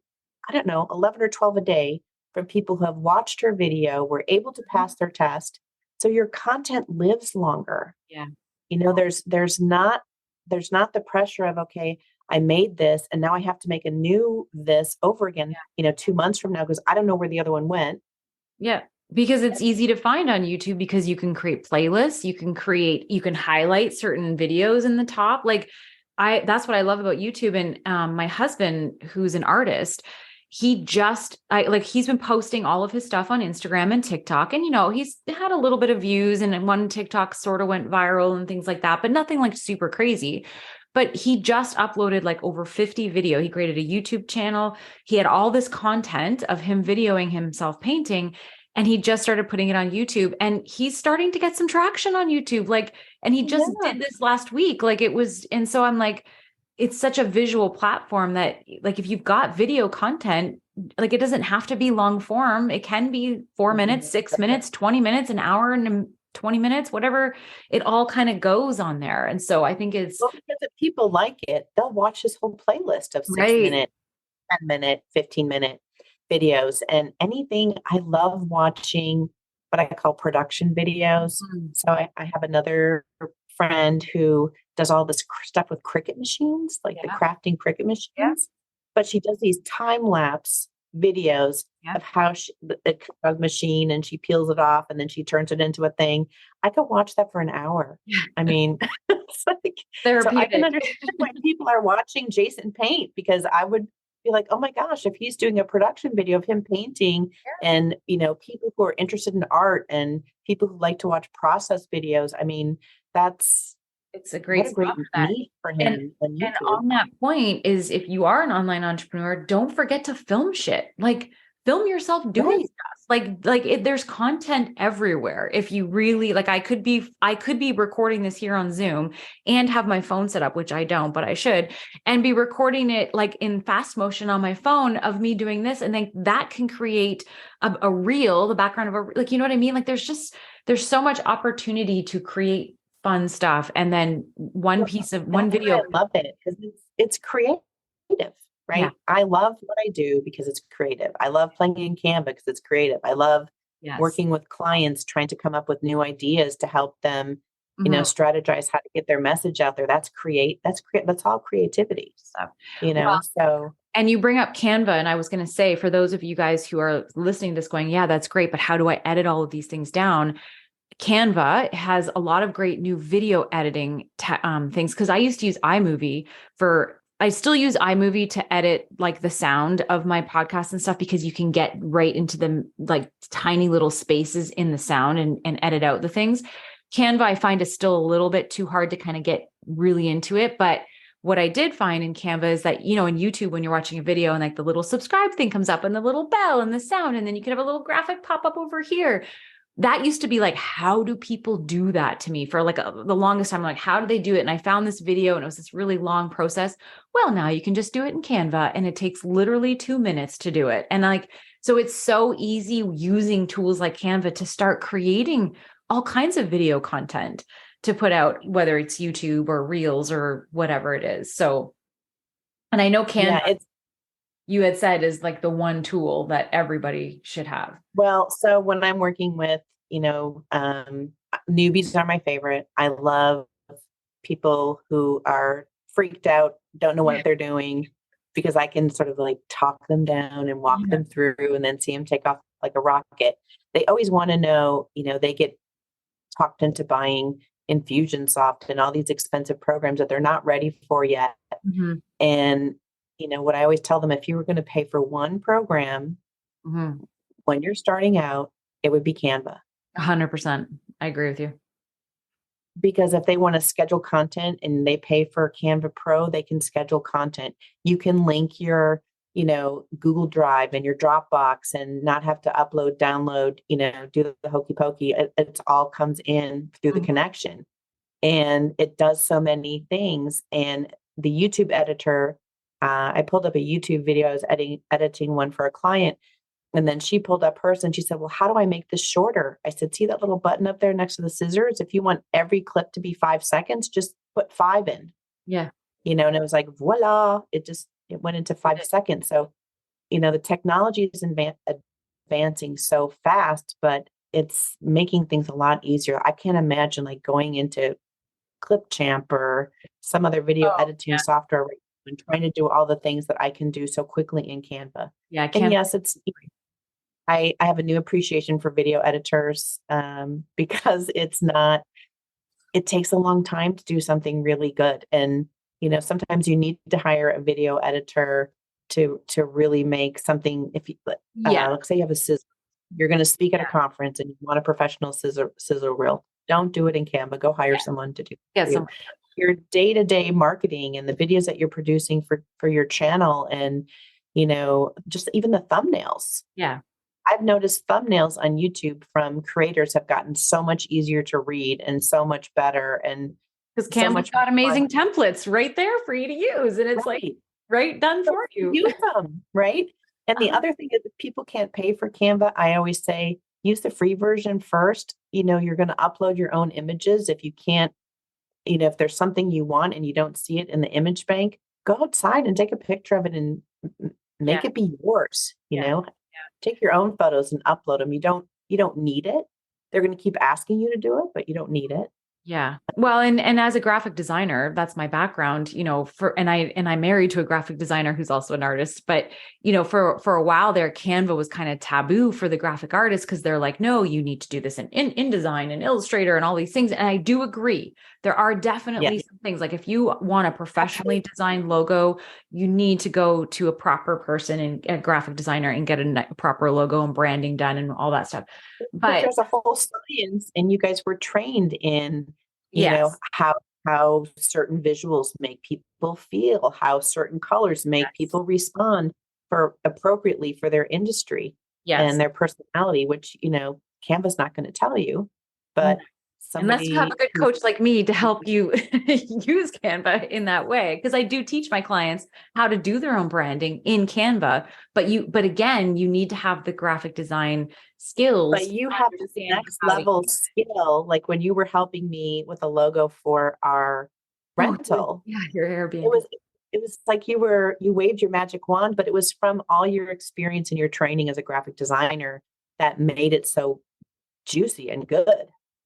I don't know, 11 or 12 a day from people who have watched her video, were able to pass their test. So your content lives longer. Yeah. There's not the pressure of, okay, I made this and now I have to make a new this over again, 2 months from now, because I don't know where the other one went. Yeah. Because it's easy to find on YouTube, because you can create playlists, you can highlight certain videos in the top. Like that's what I love about YouTube. And my husband, who's an artist, he's been posting all of his stuff on Instagram and TikTok. And, he's had a little bit of views, and one TikTok sort of went viral and things like that, but nothing like super crazy. But he just uploaded like over 50 video. He created a YouTube channel. He had all this content of him videoing himself painting, and he just started putting it on YouTube, and he's starting to get some traction on YouTube. And he just did this last week. And so I'm like, it's such a visual platform that if you've got video content, it doesn't have to be long form. It can be 4 minutes, 6 minutes, 20 minutes, an hour and 20 minutes, whatever. It all kind of goes on there. And so I think it's because if people like it, they'll watch this whole playlist of 6-minute, 10-minute, 15-minute videos, and anything. I love watching what I call production videos. So I have another friend who does all this stuff with Cricut machines, the crafting Cricut machines, but she does these time lapse videos of how it a machine, and she peels it off and then she turns it into a thing. I could watch that for an hour. I mean, it's so I can understand why people are watching Jason paint, because I would be like, oh my gosh, if he's doing a production video of him painting, and people who are interested in art and people who like to watch process videos, I mean, it's a great need for him. And on that point is, if you are an online entrepreneur, don't forget to film shit. Film yourself doing stuff. There's content everywhere. If you really I could be recording this here on Zoom and have my phone set up, which I don't, but I should, and be recording it in fast motion on my phone of me doing this. And then that can create a reel, the background of you know what I mean? There's so much opportunity to create fun stuff. And then one video. I love it because it's creative, right? Yeah. I love what I do because it's creative. I love playing in Canva because it's creative. I love working with clients, trying to come up with new ideas to help them, strategize how to get their message out there. That's all creativity. So. And you bring up Canva, and I was going to say, for those of you guys who are listening to this going, yeah, that's great, but how do I edit all of these things down? Canva has a lot of great new video editing things, because I used to use iMovie I still use iMovie to edit the sound of my podcast and stuff, because you can get right into the tiny little spaces in the sound and edit out the things. Canva, I find, is still a little bit too hard to kind of get really into it. But what I did find in Canva is that, in YouTube, when you're watching a video and the little subscribe thing comes up and the little bell and the sound, and then you can have a little graphic pop up over here. That used to be how do people do that to me for the longest time? How do they do it? And I found this video, and it was this really long process. Well, now you can just do it in Canva, and it takes literally 2 minutes to do it. And so it's so easy using tools like Canva to start creating all kinds of video content to put out, whether it's YouTube or Reels or whatever it is. So, and I know Canva, you had said, is the one tool that everybody should have. Well, so when I'm working with, newbies are my favorite. I love people who are freaked out, don't know what they're doing, because I can sort of talk them down and walk them through, and then see them take off like a rocket. They always want to know, they get talked into buying Infusionsoft and all these expensive programs that they're not ready for yet. Mm-hmm. And what I always tell them, if you were going to pay for one program when you're starting out, it would be Canva. 100%. I agree with you. Because if they want to schedule content and they pay for Canva Pro, they can schedule content. You can link your, Google Drive and your Dropbox and not have to upload, download, do the hokey pokey. It all comes in through the connection, and it does so many things. And the YouTube editor, I pulled up a YouTube video. I was editing one for a client, and then she pulled up hers and she said, well, how do I make this shorter? I said, see that little button up there next to the scissors? If you want every clip to be 5 seconds, just put 5 in. Yeah. And it was voila, it went into 5 seconds. So, the technology is advancing so fast, but it's making things a lot easier. I can't imagine going into Clipchamp or some other video editing software and trying to do all the things that I can do so quickly in Canva. Yeah. And yes, I have a new appreciation for video editors because it takes a long time to do something really good. And, sometimes you need to hire a video editor to really make something. If you, Yeah. let's say you have a sizzle, you're going to speak at a Yeah. conference and you want a professional sizzle reel. Don't do it in Canva. Go hire Yeah. someone to do it Yeah. for you. Your day-to-day marketing and the videos that you're producing for your channel, and just even the thumbnails. Yeah. I've noticed thumbnails on YouTube from creators have gotten so much easier to read and so much better and Because so Canva's much got fun. amazing templates right there for you to use. And it's like, Right. right, done So for you. use them, right? And the Uh-huh. other thing is, if people can't pay for Canva, I always say use the free version first. You're going to upload your own images. If you can't, if there's something you want and you don't see it in the image bank, go outside and take a picture of it and Yeah. make it be yours. Yeah. Take your own photos and upload them. You don't need it. They're going to keep asking you to do it, but you don't need it. Yeah. Well, and as a graphic designer, that's my background, and I'm married to a graphic designer who's also an artist, but for a while there, Canva was kind of taboo for the graphic artists because they're like, no, you need to do this in InDesign and Illustrator and all these things. And I do agree. There are definitely some things, like if you want a professionally designed logo, you need to go to a proper person and a graphic designer and get a proper logo and branding done and all that stuff. But there's a whole science, and you guys were trained in, yes. how certain visuals make people feel, how certain colors make Yes. people respond for appropriately for their industry Yes. and their personality, which, Canva's not going to tell you, but Unless you have a good somebody coach like me to help you use Canva in that way. Because I do teach my clients how to do their own branding in Canva, but again, you need to have the graphic design skills. But you have this understand next how to level use skill, like when you were helping me with a logo for our it. rental. Yeah, your It Airbnb. was like you waved your magic wand, but it was from all your experience and your training as a graphic designer that made it so juicy and good.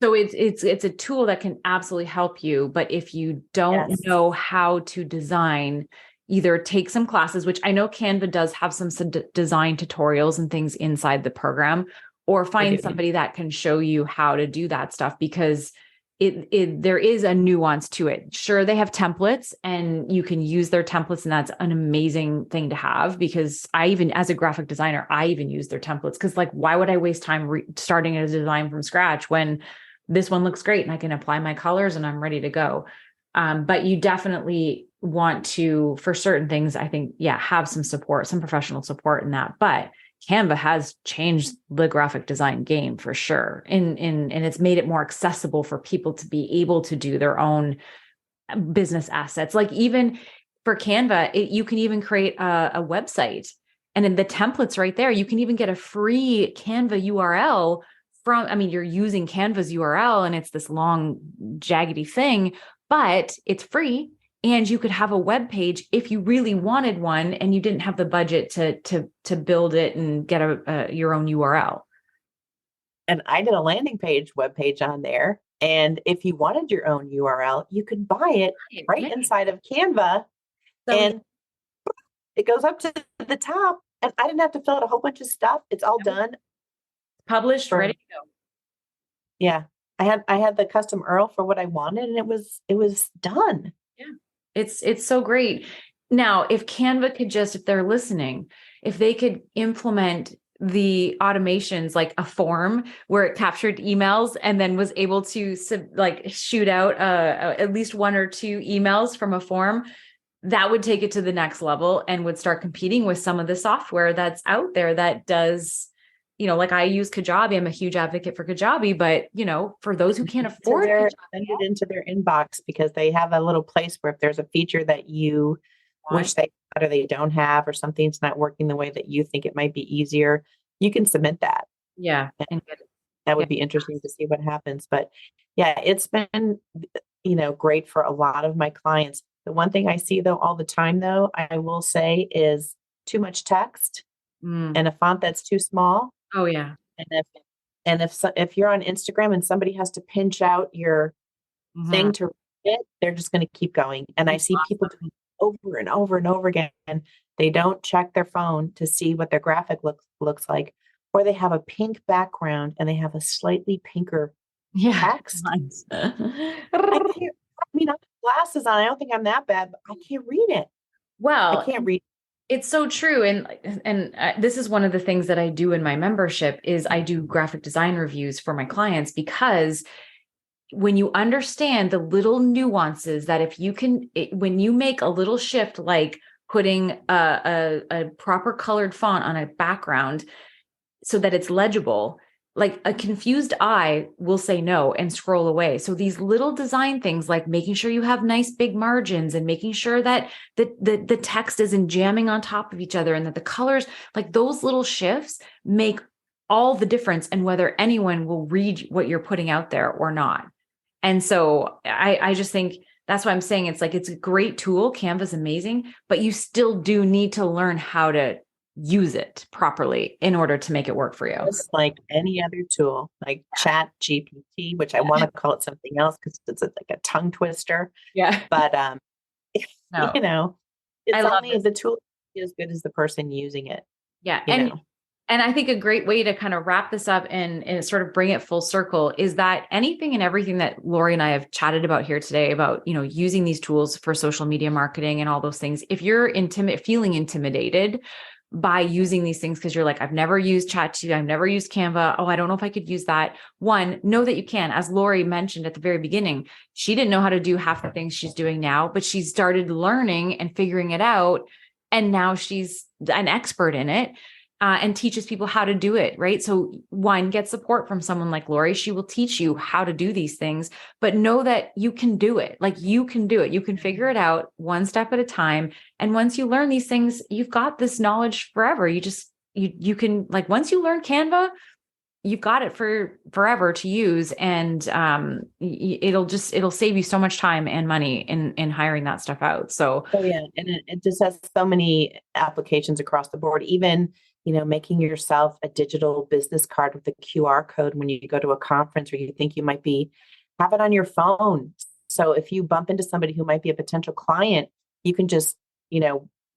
So it's a tool that can absolutely help you, but if you don't Yes. know how to design, either take some classes, which I know Canva does have some design tutorials and things inside the program, or find somebody that can show you how to do that stuff, because there is a nuance to it. Sure, they have templates and you can use their templates, and that's an amazing thing to have, because as a graphic designer, I even use their templates, because like, why would I waste time starting a design from scratch when this one looks great and I can apply my colors and I'm ready to go. But you definitely want to, for certain things, I think, have some support, some professional support in that. But Canva has changed the graphic design game for sure. And it's made it more accessible for people to be able to do their own business assets. Like even for Canva, you can even create a website, and in the templates right there, you can even get a free Canva URL you're using Canva's URL and it's this long jaggedy thing, but it's free. And you could have a web page if you really wanted one and you didn't have the budget to build it and get your own URL. And I did a landing page web page on there. And if you wanted your own URL, you could buy it right inside of Canva. And it goes up to the top. And I didn't have to fill out a whole bunch of stuff. It's all done. Published, ready to go. Yeah. I had the custom URL for what I wanted, and it was done. Yeah. It's so great. Now, if Canva could if they're listening, if they could implement the automations, like a form where it captured emails and then was able to shoot out at least one or two emails from a form, that would take it to the next level and would start competing with some of the software that's out there that does, like I use Kajabi. I'm a huge advocate for Kajabi, but for those who can't afford Kajabi, send it into their inbox, because they have a little place where if there's a feature that you wish they had or they don't have, or something's not working the way that you think it might be easier, you can submit that. Yeah. And that would be interesting to see what happens. But yeah, it's been, great for a lot of my clients. The one thing I see though, all the time though, I will say, is too much text and a font that's too small. Oh yeah. And if you're on Instagram and somebody has to pinch out your thing to read it, they're just going to keep going. And I see people doing over and over and over again. They don't check their phone to see what their graphic looks like, or they have a pink background and they have a slightly pinker text. I have glasses on. I don't think I'm that bad, but I can't read it. Well, I can't read. It's so true. And this is one of the things that I do in my membership is I do graphic design reviews for my clients, because when you understand the little nuances that if you can, when you make a little shift, like putting a proper colored font on a background so that it's legible, like a confused eye will say no and scroll away. So these little design things, like making sure you have nice big margins and making sure that the text isn't jamming on top of each other and that the colors, like those little shifts make all the difference in whether anyone will read what you're putting out there or not. And so I just think that's why I'm saying it's like, it's a great tool. Canva's amazing, but you still do need to learn how to use it properly in order to make it work for you. Just like any other tool, like Chat GPT, which I want to call it something else because it's like a tongue twister. Yeah. But No, you know, I it's love only this. the tool is as good as the person using it, Yeah. you know. And I think a great way to kind of wrap this up and sort of bring it full circle is that anything and everything that Lori and I have chatted about here today about, using these tools for social media marketing and all those things, if you're feeling intimidated by using these things because you're like, I've never used ChatGPT, I've never used Canva. Oh, I don't know if I could use that. One, know that you can. As Lori mentioned at the very beginning, she didn't know how to do half the things she's doing now, but she started learning and figuring it out. And now she's an expert in it. And teaches people how to do it, right? So one, get support from someone like Lori. She will teach you how to do these things, but know that you can do it. Like you can do it. You can figure it out one step at a time. And once you learn these things, you've got this knowledge forever. You can, like, once you learn Canva, you've got it for forever to use. And it'll save you so much time and money in hiring that stuff out. So Oh yeah, and it just has so many applications across the board. Even, making yourself a digital business card with a QR code when you go to a conference or you think you might be, have it on your phone. So if you bump into somebody who might be a potential client, you can just,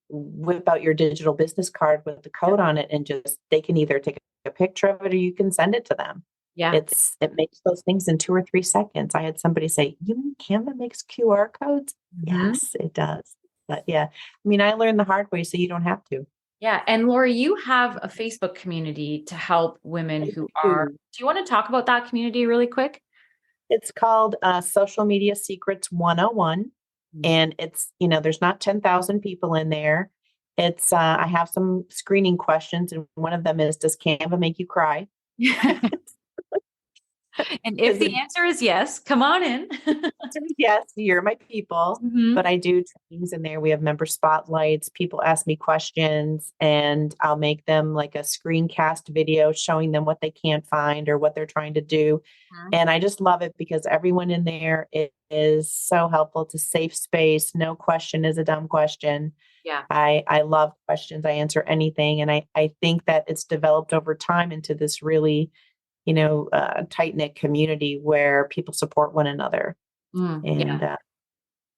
whip out your digital business card with the code on it and just they can either take a picture of it or you can send it to them. yeah. It makes those things in 2 or 3 seconds. I had somebody say, "You mean Canva makes QR codes?" Mhm. Yes, it does. But yeah, I mean, I learned the hard way, so you don't have to. Yeah. And Lori, you have a Facebook community to help women I who are, do. do you want to talk about that community really quick? It's called Social Media Secrets 101. And it's, there's not 10,000 people in there. It's, I have some screening questions, and one of them is, does Canva make you cry? And if Because the answer is yes, come on in. yes, you're my people. Mhm. But I do trainings in there. We have member spotlights. People ask me questions, and I'll make them like a screencast video showing them what they can't find or what they're trying to do. And I just love it because everyone in there is so helpful. It's a safe space. No question is a dumb question. Yeah. I love questions. I answer anything. And I think that it's developed over time into this really, tight knit community where people support one another. And Yeah.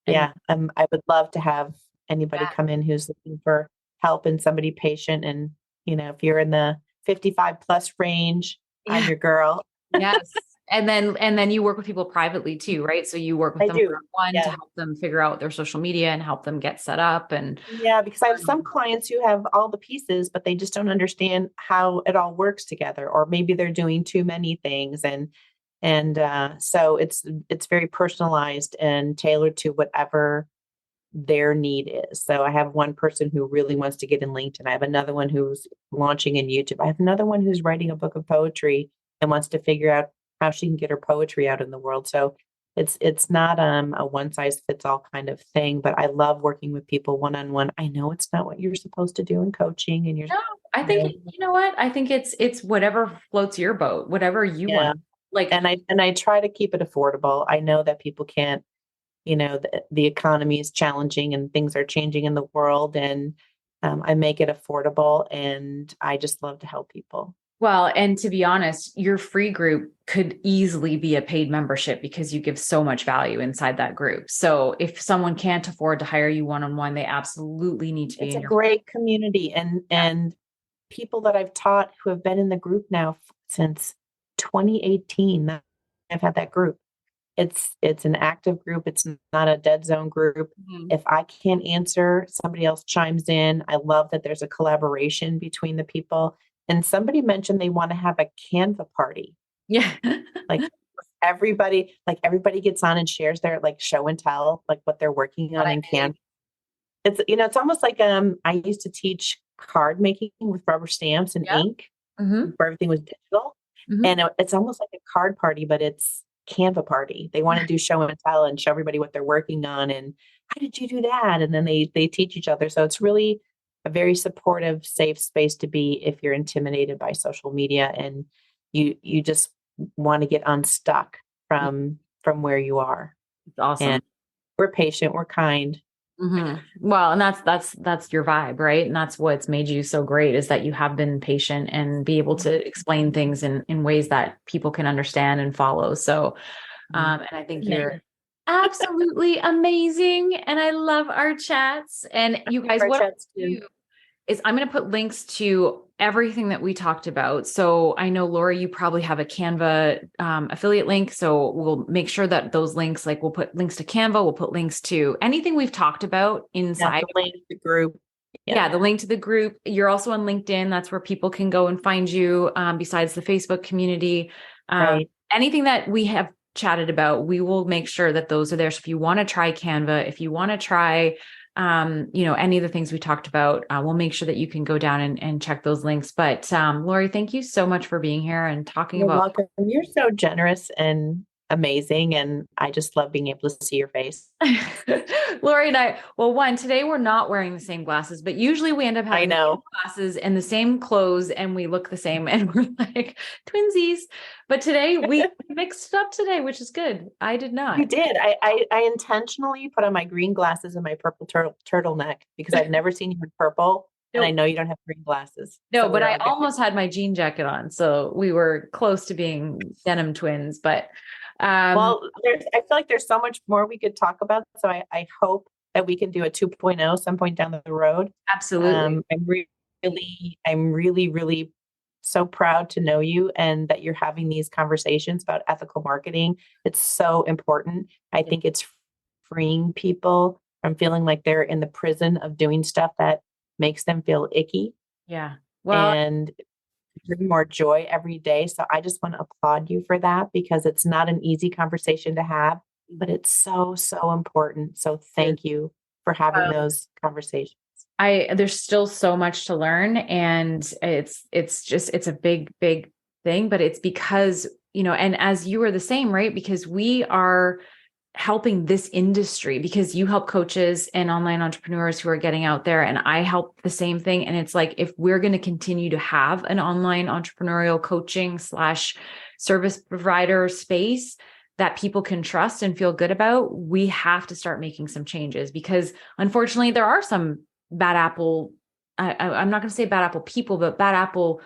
And yeah, I would love to have anybody come in who's looking for help and somebody patient. And, if you're in the 55 plus range, I'm yeah. your girl. Yes. And then you work with people privately too, right? So you work with I them do. one to Yeah. help them figure out their social media and help them get set up and Yeah, because I have some clients who have all the pieces, but they just don't understand how it all works together, or maybe they're doing too many things, and so it's very personalized and tailored to whatever their need is. So I have one person who really wants to get in LinkedIn. I have another one who's launching in YouTube. I have another one who's writing a book of poetry and wants to figure out how she can get her poetry out in the world. So it's not a one size fits all kind of thing, but I love working with people one on one. I know it's not what you're supposed to do in coaching, and you're no, I think, you know what? I think it's whatever floats your boat, whatever you yeah. want. Like, And I try to keep it affordable. I know that people can't, the economy is challenging and things are changing in the world, and I make it affordable, and I just love to help people. well, and to be honest, your free group could easily be a paid membership because you give so much value inside that group. So if someone can't afford to hire you one-on-one, they absolutely need to be It's in a your. great community, and people that I've taught who have been in the group now since 2018. I've had that group. it's an active group. It's not a dead zone group. Mhm. If I can't answer, somebody else chimes in. I love that there's a collaboration between the people. And somebody mentioned they want to have a Canva party. Yeah. Like everybody gets on and shares their like show and tell, like what they're working on in Canva. It's it's almost like I used to teach card making with rubber stamps and Yeah. ink Hmm. before everything was digital. Hmm. And it's almost like a card party, but it's Canva party. They want to do show and tell and show everybody what they're working on and how did you do that? And then they teach each other. So it's really a very supportive, safe space to be if you're intimidated by social media and you just want to get unstuck from where you are. It's awesome. And we're patient, we're kind. Hmm. Well, and that's your vibe, right? And that's what's made you so great is that you have been patient and be able to explain things in ways that people can understand and follow. So, and I think you're absolutely amazing. And I love our chats. And you guys, Our what chats I too. do is I'm going to put links to everything that we talked about. So I know, Laura, you probably have a Canva affiliate link. So we'll make sure that those links, like we'll put links to Canva, we'll put links to anything we've talked about Yeah, inside. the link, the group. Yeah, the link to the group. You're also on LinkedIn. That's where people can go and find you besides the Facebook community. Right. Anything that we have chatted about, we will make sure that those are there. So if you want to try Canva, if you want to try any of the things we talked about, we'll make sure that you can go down and check those links. But Lori, thank you so much for being here and talking You're about. welcome. You're so generous and amazing. And I just love being able to see your face. Lori and I, well, today we're not wearing the same glasses, but usually we end up I having know. glasses and the same clothes and we look the same and we're like twinsies. But today we mixed it up today, which is good. I did not. You did. I intentionally put on my green glasses and my purple turtleneck because I've never seen you in purple. And I Nope. know you don't have green glasses. No, So but we're I all good. almost had my jean jacket on. So we were close to being denim twins, but Well, I feel like there's so much more we could talk about. So I hope that we can do a 2.0 some point down the road. absolutely. I'm really, really so proud to know you and that you're having these conversations about ethical marketing. It's so important. I think it's freeing people from feeling like they're in the prison of doing stuff that makes them feel icky Yeah. Well, and bring more joy every day. So I just want to applaud you for that because it's not an easy conversation to have, but it's so, so important. So thank you for having those conversations. there's still so much to learn and it's a big thing, but it's because, and as you are the same, right? Because we are helping this industry because you help coaches and online entrepreneurs who are getting out there and I help the same thing. And it's like, if we're going to continue to have an online entrepreneurial coaching / service provider space that people can trust and feel good about, we have to start making some changes because unfortunately there are some bad apple. I'm not going to say bad apple people, but bad apple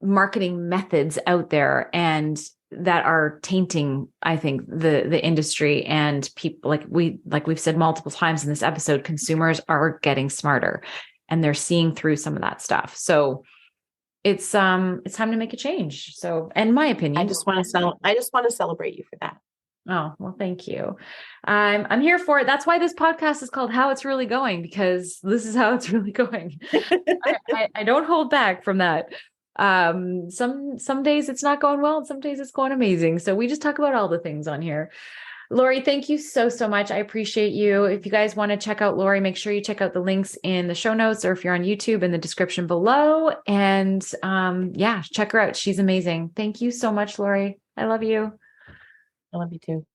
marketing methods out there and that are tainting, I think, the industry and people like we've said multiple times in this episode, consumers are getting smarter and they're seeing through some of that stuff. So it's time to make a change. So, in my opinion, I just want to celebrate you for that. Oh, well, thank you. I'm here for it. That's why this podcast is called How It's Really Going, because this is how it's really going. I don't hold back from that. Some days it's not going well and some days it's going amazing. So we just talk about all the things on here. Lori, thank you so much. I appreciate you. If you guys want to check out Lori, make sure you check out the links in the show notes or if you're on YouTube in the description below. And check her out. She's amazing. Thank you so much, Lori. I love you. I love you too.